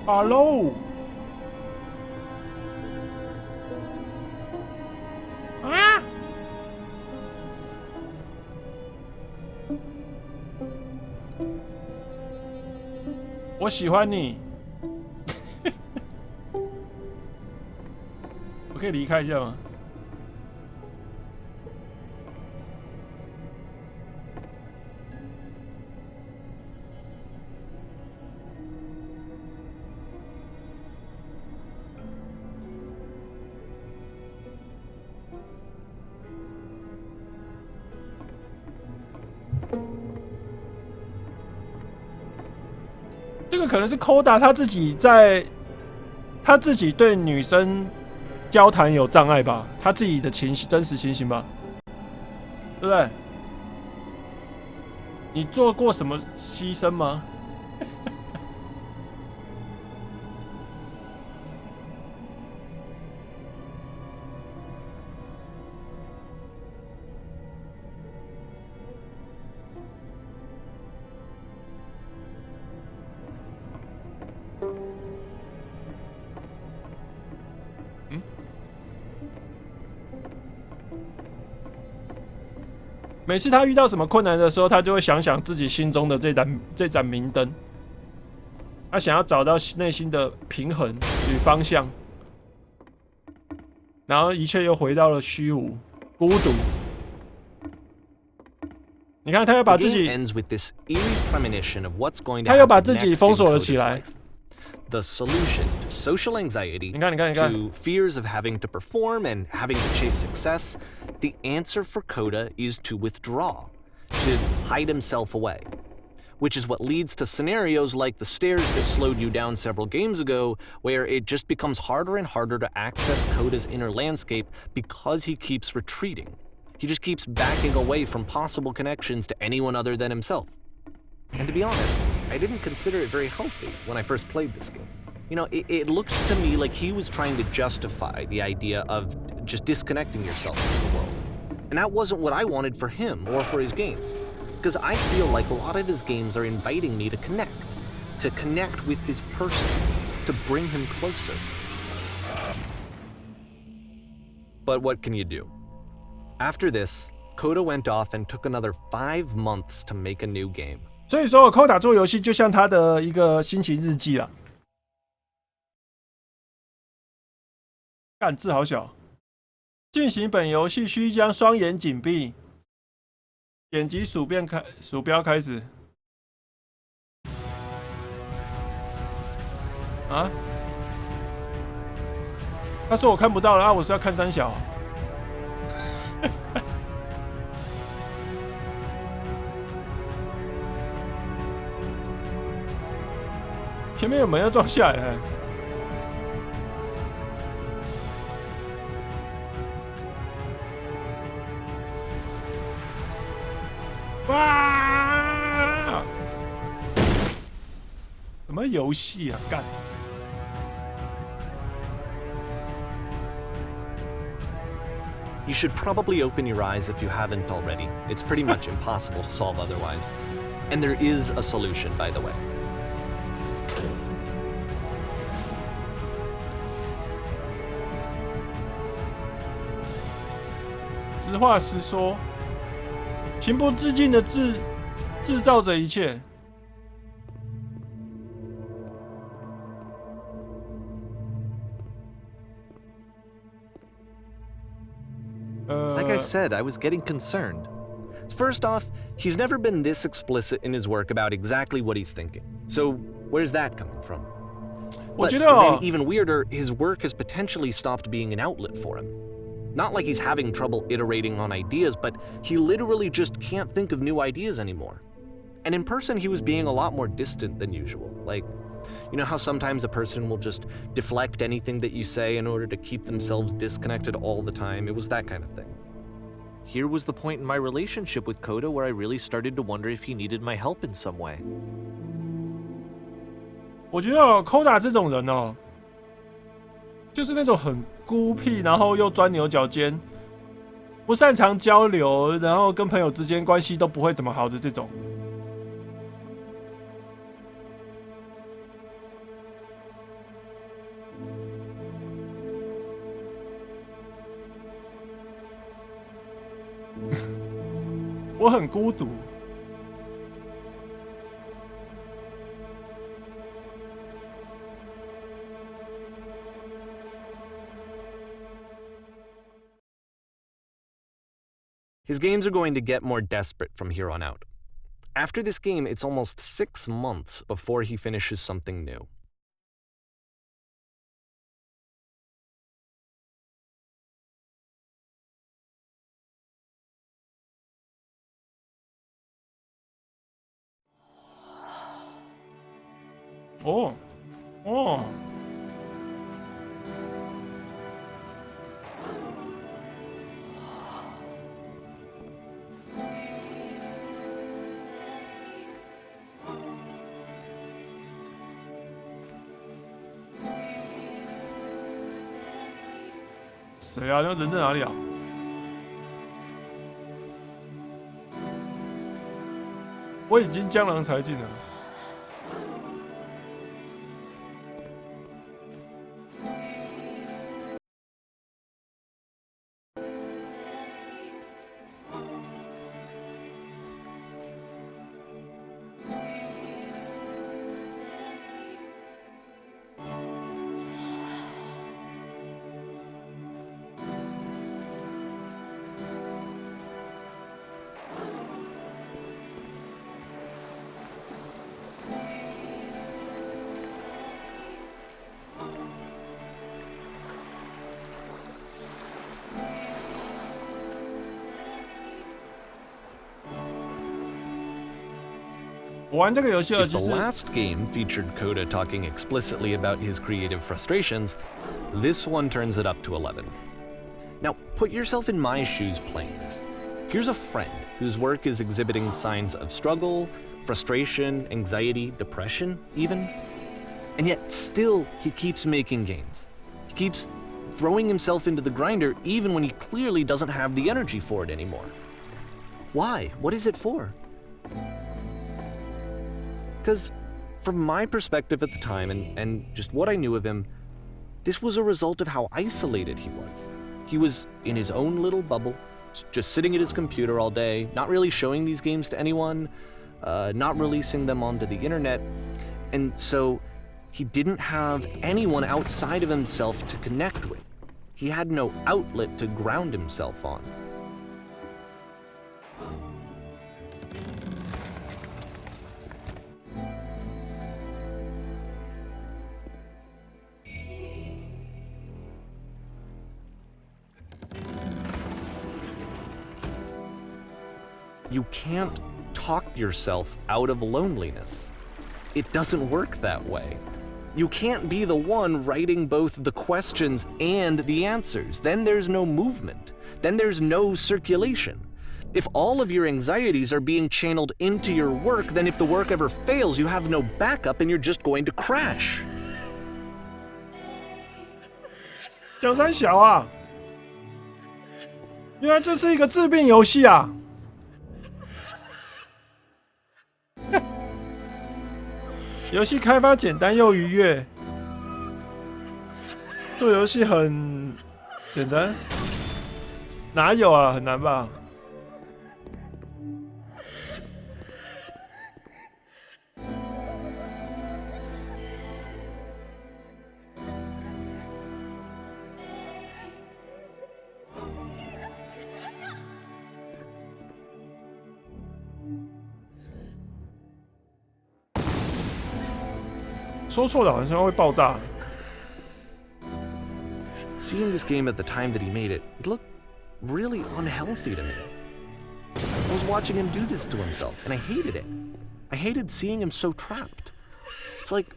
Hello。啊！我喜欢你。我可以离开一下吗？这个可能是 coda 他自己对女生交谈有障碍吧，他自己的真实情形吧，对不对？你做过什么牺牲吗？每次他遇到什么困难的时候，他就会想想自己心中的这盏明灯，他想要找到内心的平衡与方向，然后一切又回到了虚无、孤独。你看，他又把自己，他又把自己封锁了起来。The solution to social anxiety, to fears of having to perform and having to chase success, the answer for Coda is to withdraw, to hide himself away. Which is what leads to scenarios like the stairs that slowed you down several games ago, where it just becomes harder and harder to access Coda's inner landscape because he keeps retreating. He just keeps backing away from possible connections to anyone other than himself. And to be honest, I didn't consider it very healthy when I first played this game. You know, it looked to me like he was trying to justify the idea of just disconnecting yourself from the world. And that wasn't what I wanted for him or for his games. Because I feel like a lot of his games are inviting me to connect with this person, to bring him closer. But what can you do? After this, Coda went off and took another 5 months to make a new game. 所以说，coda做游戏就像他的一个心情日记啦。干字好小。进行本游戏需将双眼紧闭，点击鼠标开始。啊？他说我看不到了啊，我是要看三小。前面有门要撞下来。哇！什么游戏啊？干！ You should probably open your eyes if you haven't already. It's pretty much impossible to solve otherwise. And there is a solution, by the way. 实话实说，情不自禁的制造着一切。Like I said, I was getting concerned. First off, he's never been this explicit in his work about exactly what he's thinking. So where's that coming from? But then even weirder, his work has potentially stopped being an outlet for him. Not like he's having trouble iterating on ideas, but he literally just can't think of new ideas anymore. And in person, he was being a lot more distant than usual. Like, you know how sometimes a person will just deflect anything that you say in order to keep themselves disconnected all the time? It was that kind of thing. Here was the point in my relationship with Coda where I really started to wonder if he needed my help in some way. 我觉得coda这种人哦，就是那种很孤僻，然后又钻牛角尖，不擅长交流，然后跟朋友之间关系都不会怎么好的这种。我很孤独。His games are going to get more desperate from here on out. After this game, it's almost 6 months before he finishes something new. Oh. Oh. 谁啊？那人在哪里啊？我已经江郎才尽了。我玩这个游戏 If the last game featured Coda talking explicitly about his creative frustrations, this one turns it up to 11. Now, put yourself in my shoes playing this. Here's a friend whose work is exhibiting signs of struggle, frustration, anxiety, depression, even. And yet, still, he keeps making games. He keeps throwing himself into the grinder even when he clearly doesn't have the energy for it anymore. Why? What is it for? Because from my perspective at the time and just what I knew of him, this was a result of how isolated he was. He was in his own little bubble, just sitting at his computer all day, not really showing these games to anyone, not releasing them onto the internet, and so he didn't have anyone outside of himself to connect with. He had no outlet to ground himself on. You can't talk yourself out of loneliness. It doesn't work that way. You can't be the one writing both the questions and the answers. Then there's no movement. Then there's no circulation. If all of your anxieties are being channeled into your work, then if the work ever fails, you have no backup and you're just going to crash. 讲三小啊，原来这是一个治病游戏啊！游戏开发简单又愉悦，做游戏很简单，哪有啊？很难吧？说错了，好像会爆炸。Seeing this game at the time that he made it, it looked really unhealthy to me. I was watching him do this to himself, and I hated it. I hated seeing him so trapped. It's like,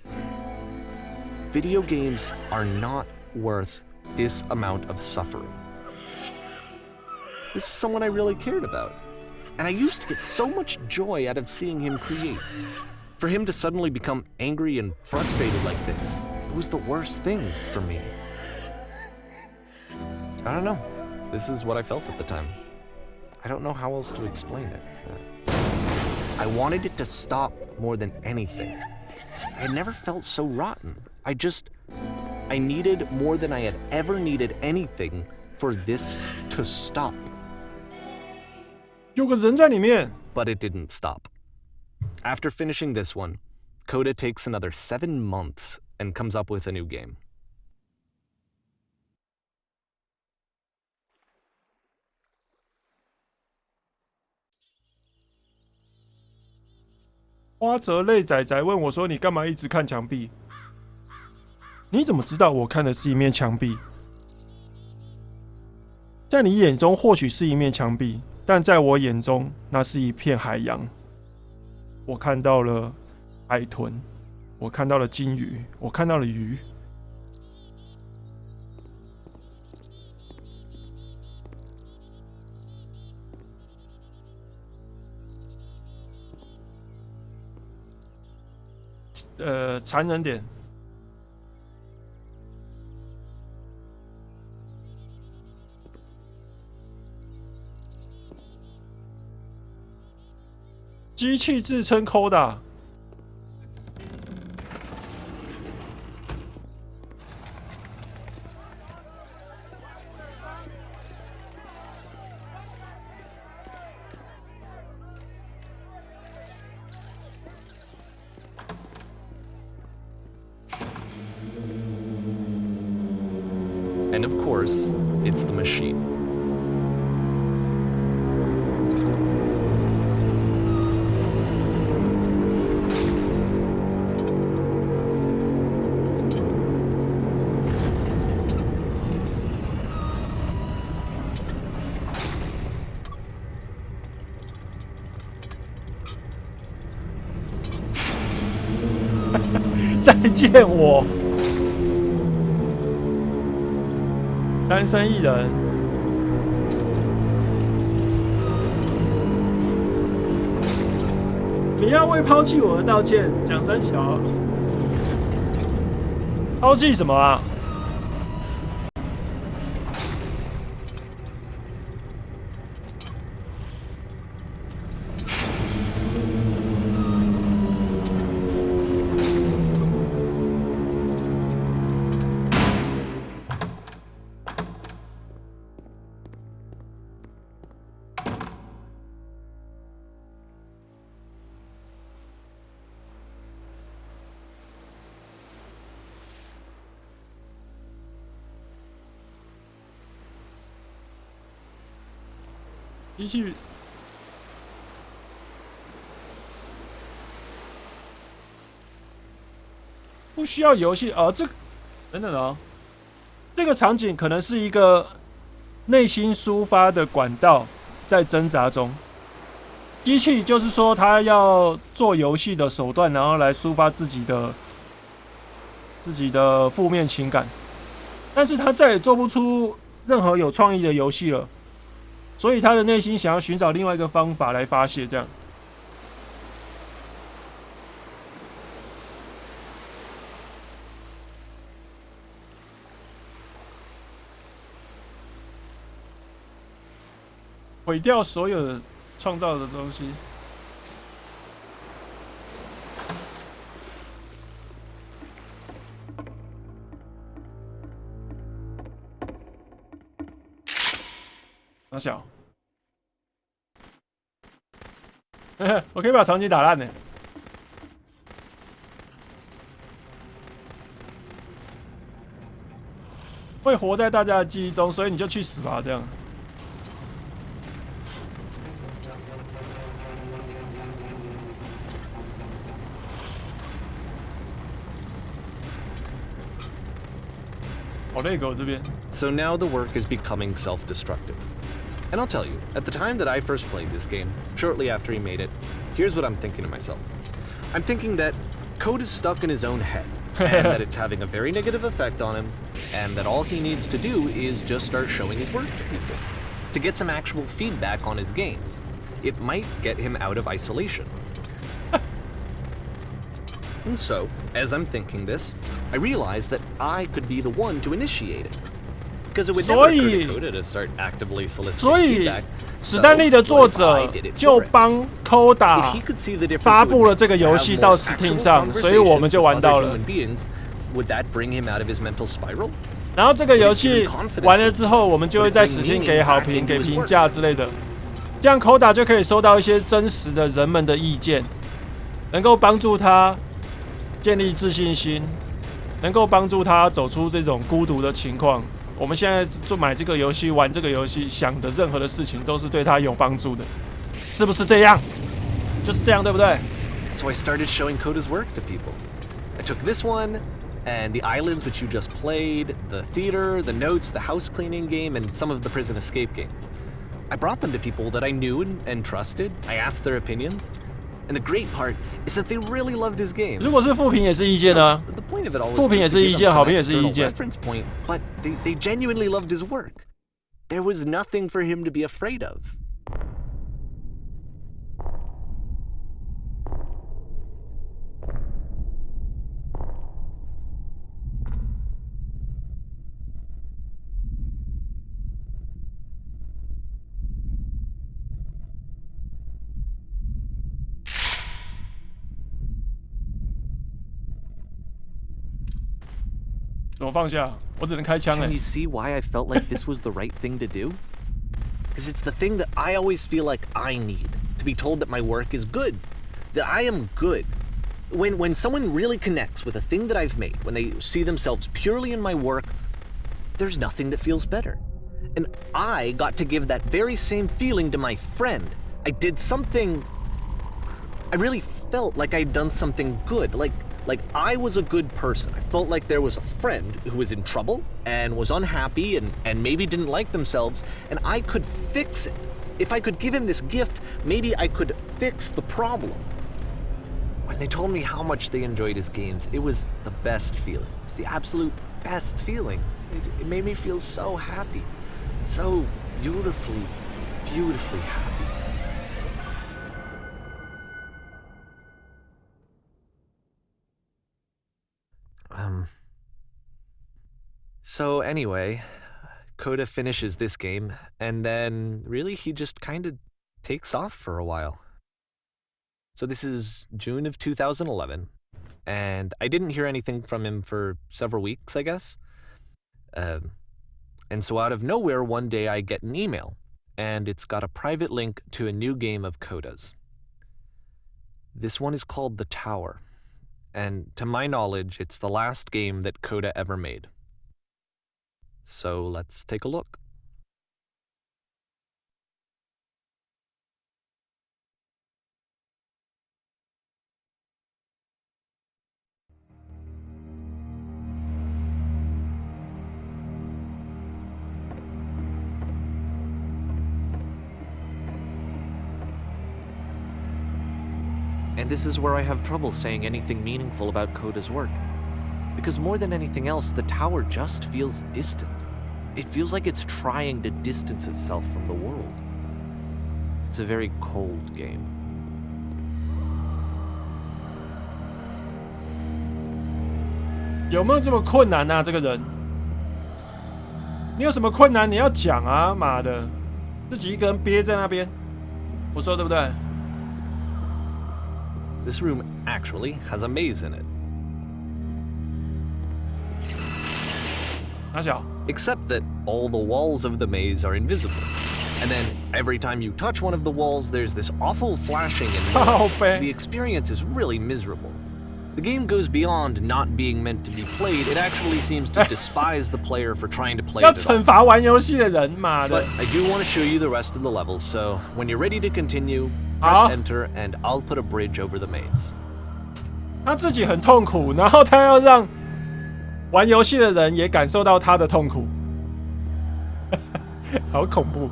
video games are not worth this amount of suffering. This is someone I really cared about, and I used to get so much joy out of seeing him create. For him to suddenly become angry and frustrated like this, it was the worst thing for me. I don't know. This is what I felt at the time. I don't know how else to explain it. I wanted it to stop more than anything. I had never felt so rotten. I needed more than I had ever needed anything for this to stop. 有个人在里面。 But it didn't stop. After finishing this one, Coda takes another 7 months and comes up with a new game. 花泽类仔仔问我说：“你干嘛一直看墙壁？你怎么知道我看的是一面墙壁？在你眼中或许是一面墙壁，但在我眼中，那是一片海洋。我看到了海豚，我看到了鲸鱼，我看到了鱼。”残忍点。机器自称 coda。And of course, it's the machine. 见我。单身一人。你要为抛弃我而道歉，蒋三小。抛弃什么啊？机器不需要游戏哦，等等哦，这个场景可能是一个内心抒发的管道，在挣扎中。机器就是说，他要做游戏的手段，然后来抒发自己的负面情感，但是他再也做不出任何有创意的游戏了。所以他的内心想要寻找另外一个方法来发泄，这样。毁掉所有的创造的东西。大小，我可以把场景打烂呢。会活在大家的记忆中，所以你就去死吧，这样。好累狗这边。So now the work is becoming self-destructive. And I'll tell you, at the time that I first played this game, shortly after he made it, here's what I'm thinking to myself. I'm thinking that Code is stuck in his own head, and that it's having a very negative effect on him, and that all he needs to do is just start showing his work to people, to get some actual feedback on his games. It might get him out of isolation. And so, as I'm thinking this, I realize that I could be the one to initiate it. Because it would never occur to Coda to start actively soliciting feedback. 史丹利的作者就帮 coda 发布了这个游戏到 Steam 上，所以我们就玩到了。Would that bring him out of his mental spiral? 然后这个游戏完了之后，我们就会在 Steam 给好评、给评价之类的，这样 coda 就可以收到一些真实的人们的意见，能够帮助他建立自信心，能够帮助他走出这种孤独的情况。我们现在就买这个游戏、玩这个游戏，想的任何的事情都是对他有帮助的，是不是这样？就是这样，对不对 ？So I started showing Coda's work to people. I took this one, and the islands which you just played, the theater, the notes, the house cleaning game, and some of the prison escape games. I brought them to people that I knew and trusted. I asked their opinions. And the great part is that they really loved his game. 如果是负评也是意见啊，负评也是意见，好评也是意见。 Point, but they genuinely loved his work. There was nothing for him to be afraid of. 怎么放下？我只能开枪 Can you see why I felt like this was the right thing to do? Because it's the thing that I always feel like I need, to be told that my work is good, that I am good. When someone really connects with a thing that I've made, when they see themselves purely in my work, there's nothing that feels better. And I got to give that very same feeling to my friend. I did something... I really felt like I'd done something good, like I was a good person. I felt like there was a friend who was in trouble and was unhappy and maybe didn't like themselves, and I could fix it. If I could give him this gift, maybe I could fix the problem. When they told me how much they enjoyed his games, it was the best feeling. It was the absolute best feeling. It made me feel so happy. So beautifully, beautifully happy. So anyway, coda finishes this game, and then really he just kind of takes off for a while. So this is June of 2011, and I didn't hear anything from him for several weeks, I guess. And so out of nowhere, one day I get an email, and it's got a private link to a new game of codas. This one is called The Tower, and to my knowledge, it's the last game that coda ever made. So let's take a look. And this is where I have trouble saying anything meaningful about coda's work. Because more than anything else, the tower just feels distant. It feels like it's trying to distance itself from the world. It's a very cold game. 有没有这么困难啊？这个人，你有什么困难你要讲啊！妈的，自己一个人憋在那边，我说对不对？ This room actually has a maze in it. 哪小？ Except that all the walls of the maze are invisible. And then every time you touch one of the walls, there's this awful flashing and noise. So the experience is really miserable. The game goes beyond not being meant to be played. It actually seems to despise the player for trying to play it. 要惩罚玩游戏的人，妈的！ But I do want to show you the rest of the levels, so when you're ready to continue, press enter and I'll put a bridge over the maze. 他自己很痛苦，然后他要让玩游戏的人也感受到他的痛苦，好恐怖。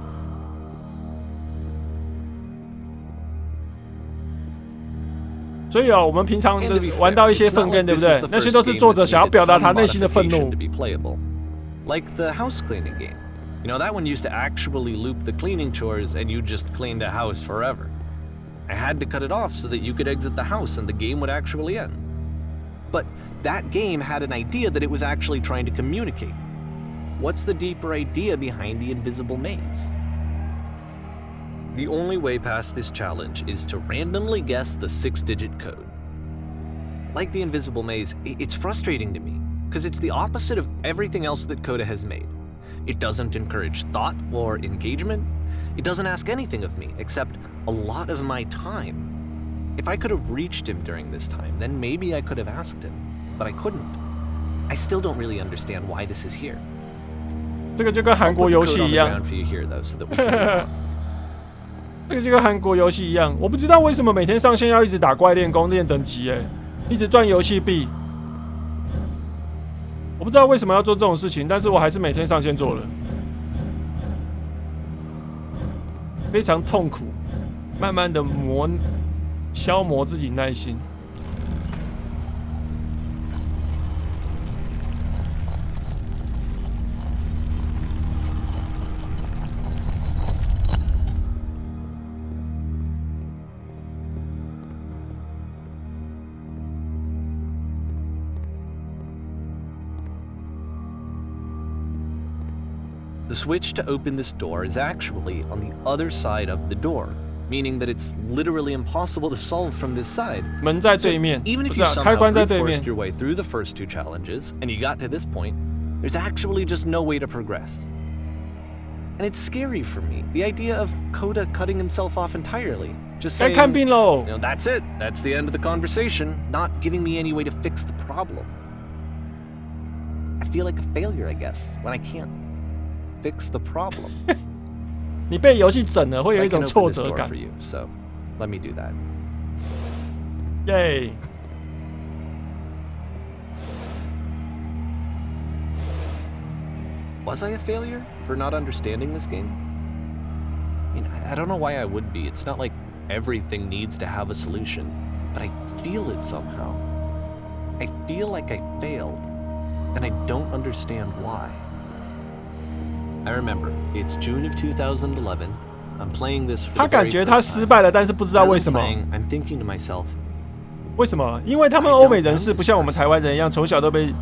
所以我们平常玩到一些粪便，对不对？那些都是作者想要表达他内心的愤怒。 Like the house cleaning game. You know, that one used to actually loop the cleaning chores and you just cleaned a house forever. I had to cut it off so that you could exit the house and the game would actually end. But that game had an idea that it was actually trying to communicate. What's the deeper idea behind the invisible maze? The only way past this challenge is to randomly guess the 6-digit code. Like the invisible maze, it's frustrating to me, because it's the opposite of everything else that coda has made. It doesn't encourage thought or engagement. It doesn't ask anything of me, except a lot of my time. If I could have reached him during this time, then maybe I could have asked him, but I couldn't. I still don't really understand why this is here. 这个就跟韩国游戏一样。这个就跟韩国游戏一样，我不知道为什么每天上线要一直打怪练功练等级，一直赚游戏币。我不知道为什么要做这种事情，但是我还是每天上线做了，非常痛苦，慢慢的消磨自己耐心。The switch to open this door is actually on the other side of the door, meaning that it's literally impossible to solve from this side. 门在对面， so even if you somehow brute-forced your way through the first 2 challenges and you got to this point, there's actually just no way to progress. And it's scary for me, the idea of coda cutting himself off entirely. Just saying, you know, that's it, that's the end of the conversation, not giving me any way to fix the problem. I feel like a failure, I guess, when I can't fix the problem. 你被游戏整了，会有一种挫折感。 So let me do that. Yay! Was I a failure for not understanding this game? I mean, I don't know why I would be. It's not like everything needs to have a solution, but I feel it somehow. I feel like I failed, and I don't understand why. I remember, it's June of 2011. I'm playing this for the very first time. 他感觉他失败了，但是不知道为什么。I'm thinking to myself, 为什么？因为他们欧美人士不像我们台湾人一样，从小都被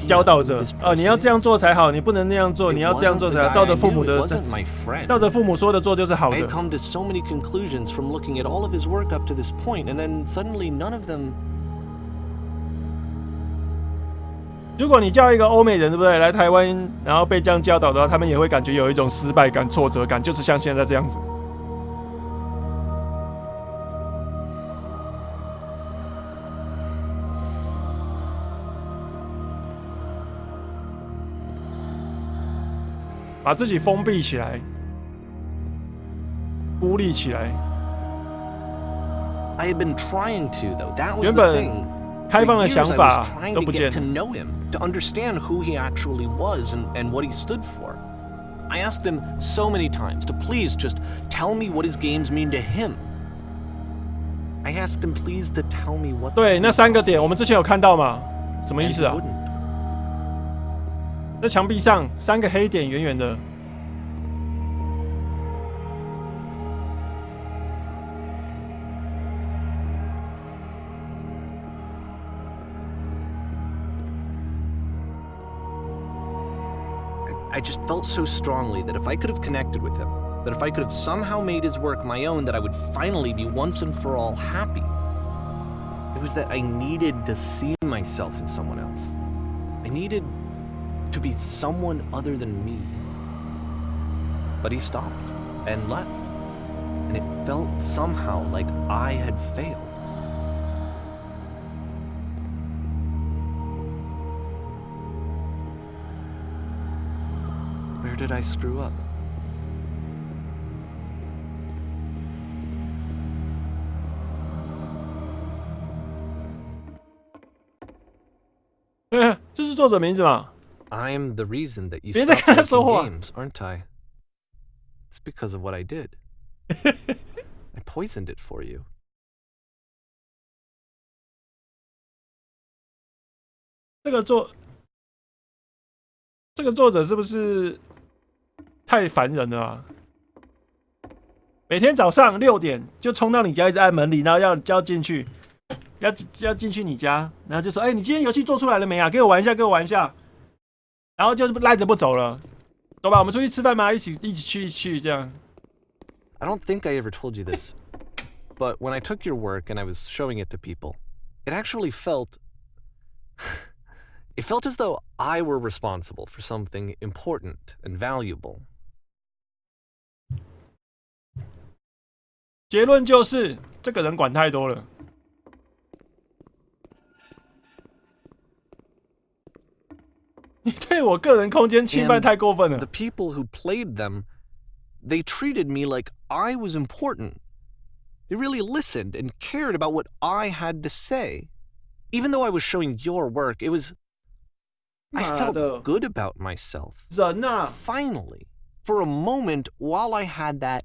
教导着，你要这样做才好，你不能那样做，你要这样做才好，照着父母说的做就是好的。I had come to so many conclusions from looking at all of his work up to this point, and then suddenly none of them. 如果你叫一个欧美人，对不对，来台湾，然后被这样教导的话，他们也会感觉有一种失败感、挫折感，就是像现在这样子。把自己封闭起来，孤立起来。I had been trying to, though. That was 原 the 本 thing. 开放的想法 For years, I was trying 都 to 不 get 见 to know him, to understand who he actually was and what he stood for. I asked him so many times to please just tell me what his games mean to him. I asked him please to tell me what. 对，那3个点我们之前有看到吗？什么意 And 思 he 啊？ wouldn't. 在墙壁上3个黑点，圆圆的。I just felt so strongly that if I could have connected with him, that if I could have somehow made his work my own, that I would finally be once and for all happy. It was that I needed to see myself in someone else. I needed to be someone other than me. But he stopped and left, and it felt somehow like I had failed. Where did I screw up? 这是作者名字嘛？ I'm the reason that you 别再 stopped 跟他说 making 话。 games, aren't I? It's because of what I did. I poisoned it for you. 这个作者是不是太烦人了啊？每天早上6点就冲到你家，一直按门铃，然后要进去，要进去你家，然后就说：“你今天游戏做出来了没啊？给我玩一下，给我玩一下。”然后就赖着不走了。走吧，我们出去吃饭吗？一起去这样。 I don't think I ever told you this, but when I took your work and I was showing it to people, it actually felt... It felt as though I were responsible for something important and valuable. 结论就是这个人管太多了。你对我个人空间侵犯太过分了。 The people who played them, they treated me like I was important. They really listened and cared about what I had to say. Even though I was showing your work, it was... I felt good about myself. 人啊， Finally, for a moment, while I had that,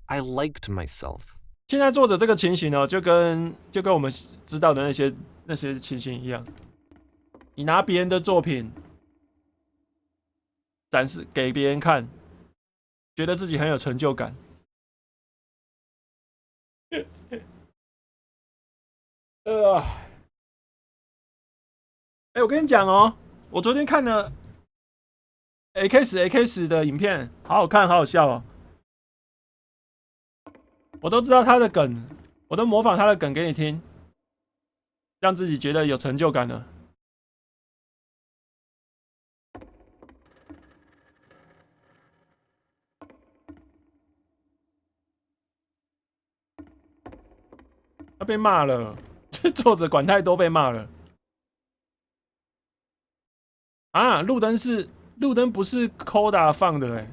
I liked myself. 现在作者这个情形哦，就跟我们知道的那些情形一样。你拿别人的作品展示给别人看，觉得自己很有成就感。我跟你讲哦，我昨天看了 AKS 的影片，好好看，好好笑哦。我都知道他的梗，我都模仿他的梗给你听，让自己觉得有成就感了。他被骂了，这作者管太多，被骂了。啊，路灯不是 coda 放的哎。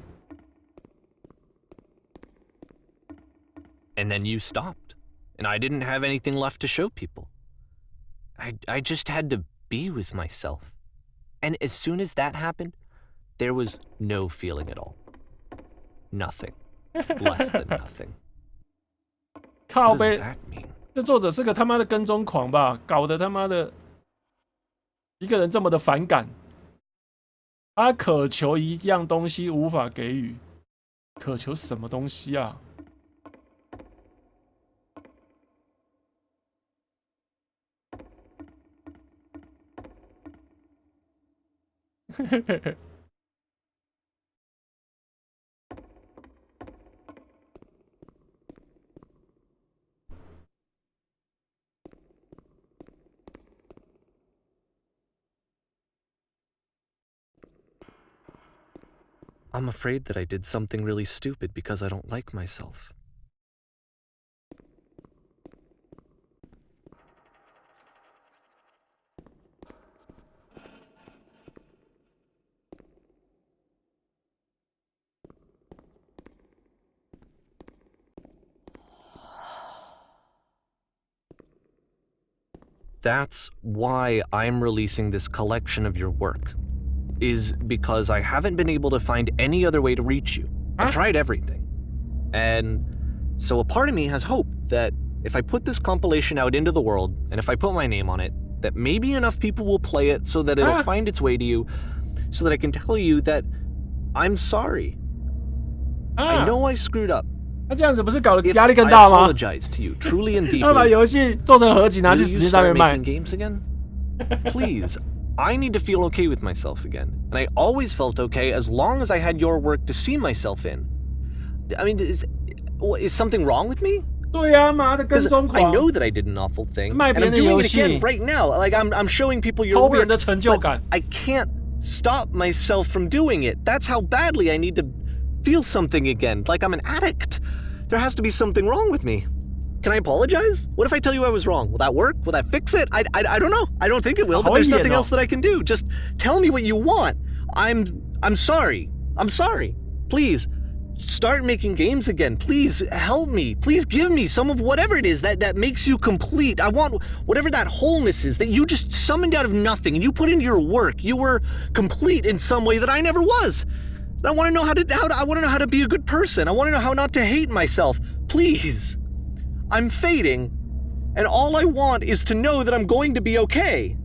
And then you stopped, and I didn't have anything left to show people. I just had to be with myself. And as soon as that happened, there was no feeling at all. Nothing. Less than nothing. What does that mean? 这作者是个他妈的跟踪狂吧？搞得他妈的一个人这么的反感。他渴求一样东西无法给予，渴求什么东西啊？I'm afraid that I did something really stupid because I don't like myself. That's why I'm releasing this collection of your work. Is because I haven't been able to find any other way to reach you. I've tried everything. And so a part of me has hope that if I put this compilation out into the world, and if I put my name on it, that maybe enough people will play it so that it'll find its way to you, so that I can tell you that I'm sorry. I know I screwed up. 那这样子不是搞得压力更大吗？ I apologize to you, truly and deeply. 他把游戏做成合集拿去 Will you Steam 上面 start 卖 making games again? Please. I need to feel okay with myself again, and I always felt okay as long as I had your work to see myself in. I mean, is something wrong with me? 对呀，妈的跟踪 I 狂， know that I did an awful thing, 卖 and 别 I'm 人的 doing 游 it 戏， again right now. Like I'm showing people your 偷别人 work, 的成就感。 I can't stop myself from doing it. That's how badly I need to feel something again, like I'm an addict. There has to be something wrong with me. Can I apologize? What if I tell you I was wrong? Will that work? Will that fix it? I don't know. I don't think it will, but there's nothing else that I can do. Just tell me what you want. I'm sorry. I'm sorry. Please, start making games again. Please help me. Please give me some of whatever it is that makes you complete. I want whatever that wholeness is that you just summoned out of nothing and you put into your work. You were complete in some way that I never was. I want to know how to be a good person. I want to know how not to hate myself. Please. I'm fading, and all I want is to know that I'm going to be okay.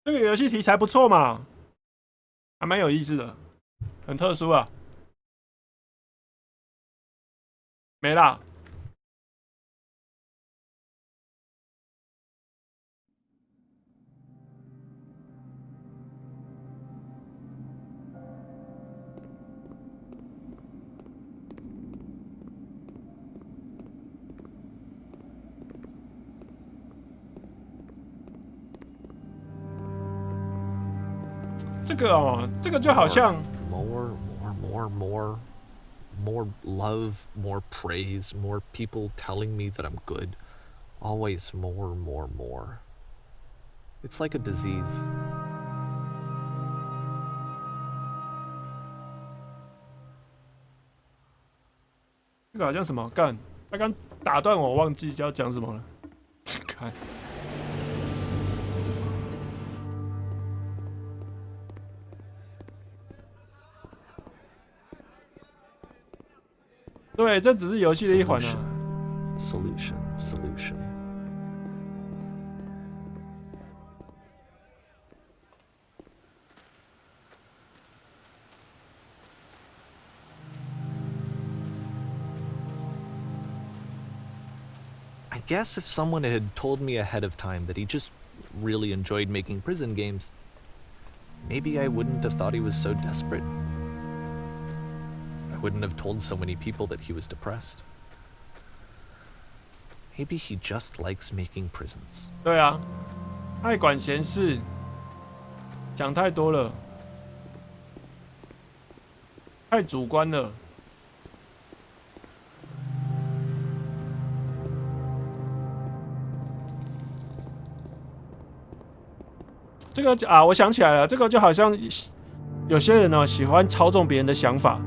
这个游戏题材不错嘛，还蛮有意思的，很特殊啊。没啦。这个哦，这个就好像 more love, more praise, more people telling me that I'm good. Always more. It's like a disease. 这个好像什么干？他刚打断我，忘记要讲什么了。看。对，这只是游戏的一环啊。Solution. I guess if someone had told me ahead of time that he just really enjoyed making prison games, maybe I wouldn't have thought he was so desperate. I wouldn't have told so many people that he was depressed. Maybe he just likes making prisons. 对啊，爱管闲事，讲太多了，太主观了。这个啊，我想起来了，这个就好像有些人呢喜欢操纵别人的想法，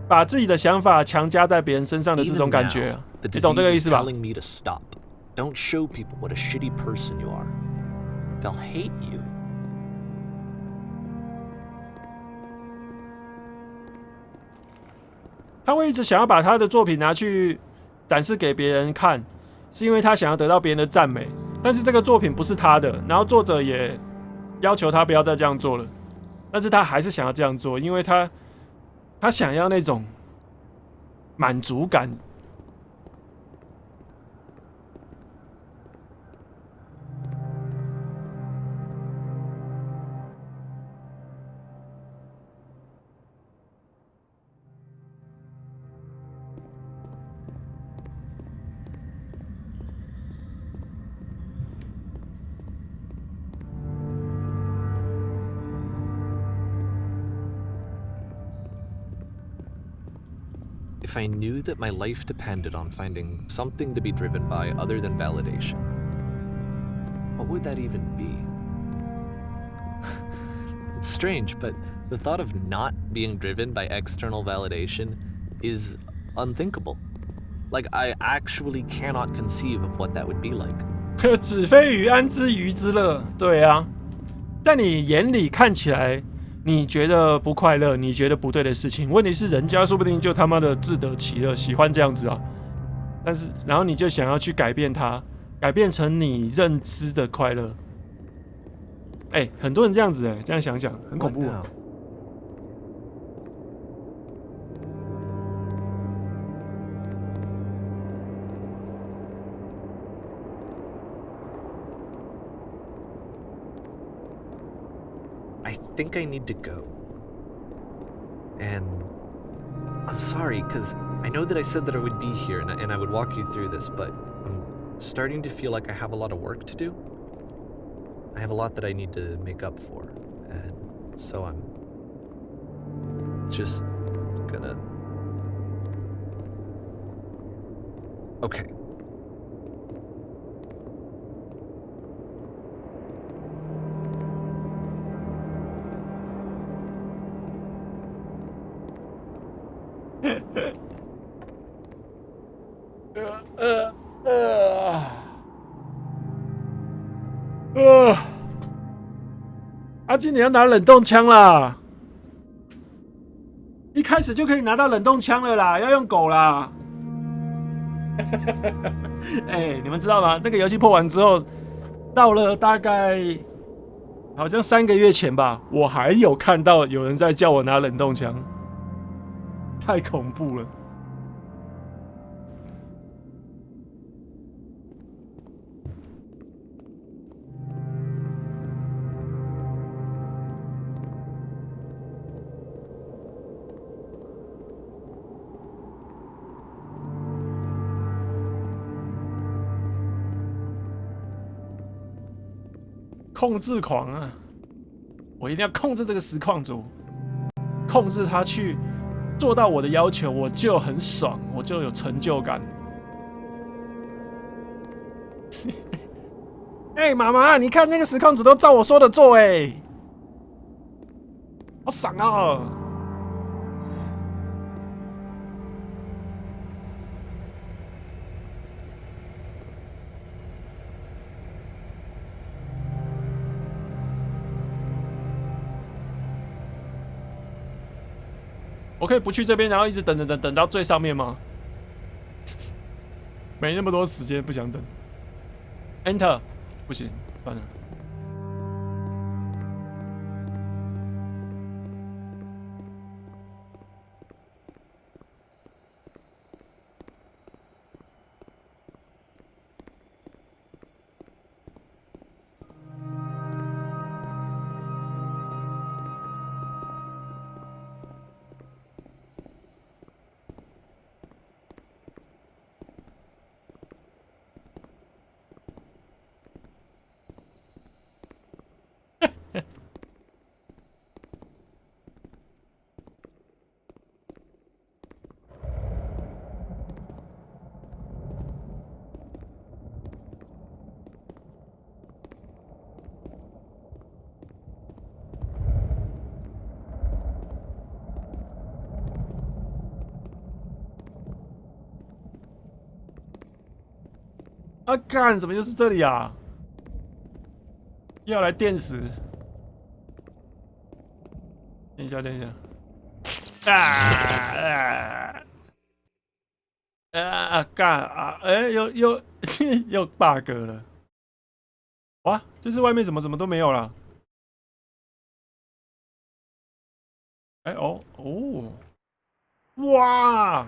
把自己的想法强加在别人身上的这种感觉，你懂这个意思吧？ Don't show people what a shitty person you are. They'll hate you. 他会一直想要把他的作品拿去展示给别人看，是因为他想要得到别人的赞美。但是这个作品不是他的，然后作者也要求他不要再这样做了，但是他还是想要这样做，因为他想要那种满足感。If I knew that my life depended on finding something to be driven by other than validation, what would that even be? It's strange, but the thought of not being driven by external validation is unthinkable. Like, I actually cannot conceive of what that would be like. 子非鱼，安知鱼之乐？对啊，在你眼里看起来。你觉得不快乐，你觉得不对的事情，问题是人家说不定就他妈的自得其乐，喜欢这样子啊。但是，然后你就想要去改变它，改变成你认知的快乐。很多人这样子这样想想很恐怖啊。I think I need to go. And I'm sorry, because I know that I said that I would be here and I would walk you through this, but I'm starting to feel like I have a lot of work to do. I have a lot that I need to make up for, and so I'm just gonna... Okay. 阿金，你要拿冷冻枪啦！一开始就可以拿到冷冻枪了啦，要用狗啦！你们知道吗？这个游戏破完之后，到了大概好像3个月前吧，我还有看到有人在叫我拿冷冻枪，太恐怖了。控制狂啊！我一定要控制这个实况组，控制他去做到我的要求，我就很爽，我就有成就感。妈妈，你看那个实况组都照我说的做，好爽啊！我可以不去这边，然后一直等到最上面吗？没那么多时间，不想等。Enter， 不行，算了。啊干！怎么又是这里啊？又要来电死！等一下，等一下！又 bug 了。哇，这是外面怎么都没有了？哇！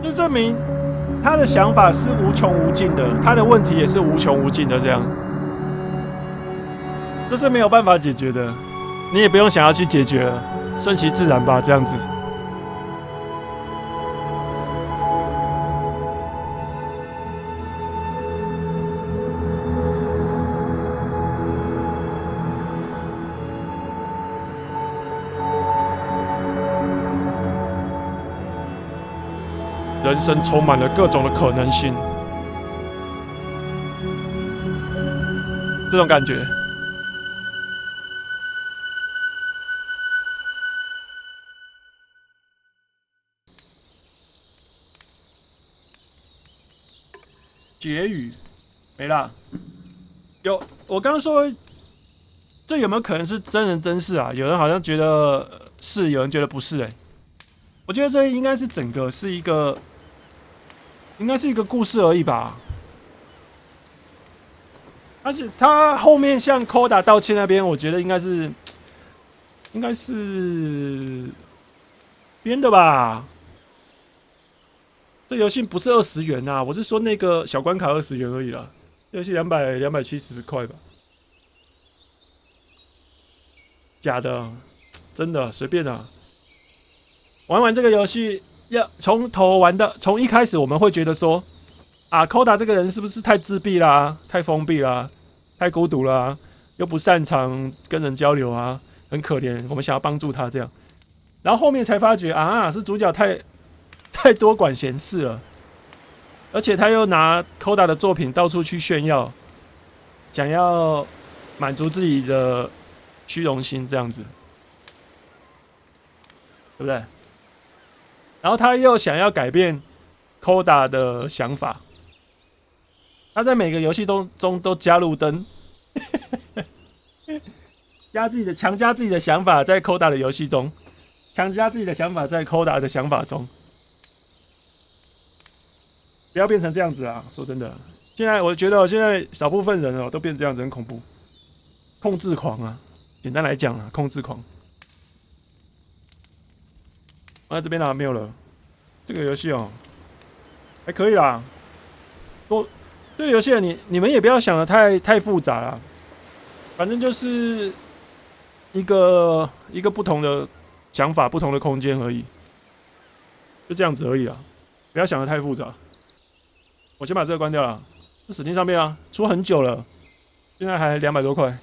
这证明他的想法是无穷无尽的，他的问题也是无穷无尽的，这样，这是没有办法解决的，你也不用想要去解决了，顺其自然吧，这样子。人生充满了各种的可能性，这种感觉。结语没啦。有，我刚刚说，这有没有可能是真人真事啊？有人好像觉得是，有人觉得不是。我觉得这应该是整个是一个。应该是一个故事而已吧，而且他后面向 coda 道歉那边，我觉得应该是编的吧。这游戏不是20元啊，我是说那个小关卡20元而已啦，游戏270块吧，假的，真的随便啊，玩这个游戏。要从头玩的，从一开始我们会觉得说，啊 ，coda 这个人是不是太自闭啦、太封闭啦、太孤独啦，又不擅长跟人交流啊，很可怜，我们想要帮助他这样。然后后面才发觉啊，是主角太多管闲事了，而且他又拿 coda 的作品到处去炫耀，想要满足自己的虚荣心这样子，对不对？然后他又想要改变 coda 的想法，他在每个游戏中都加入灯，强加自己的想法在 coda 的游戏中，强加自己的想法在 coda 的想法中，不要变成这样子啊！说真的，现在我觉得现在少部分人都变这样子，很恐怖，控制狂啊！简单来讲啊，控制狂。这边没有了。这个游戏还可以啦。这个游戏你们也不要想的太复杂啦，反正就是一个不同的想法、不同的空间而已，就这样子而已啦。不要想的太复杂。我先把这个关掉了。这Steam上面出很久了，现在还200多块。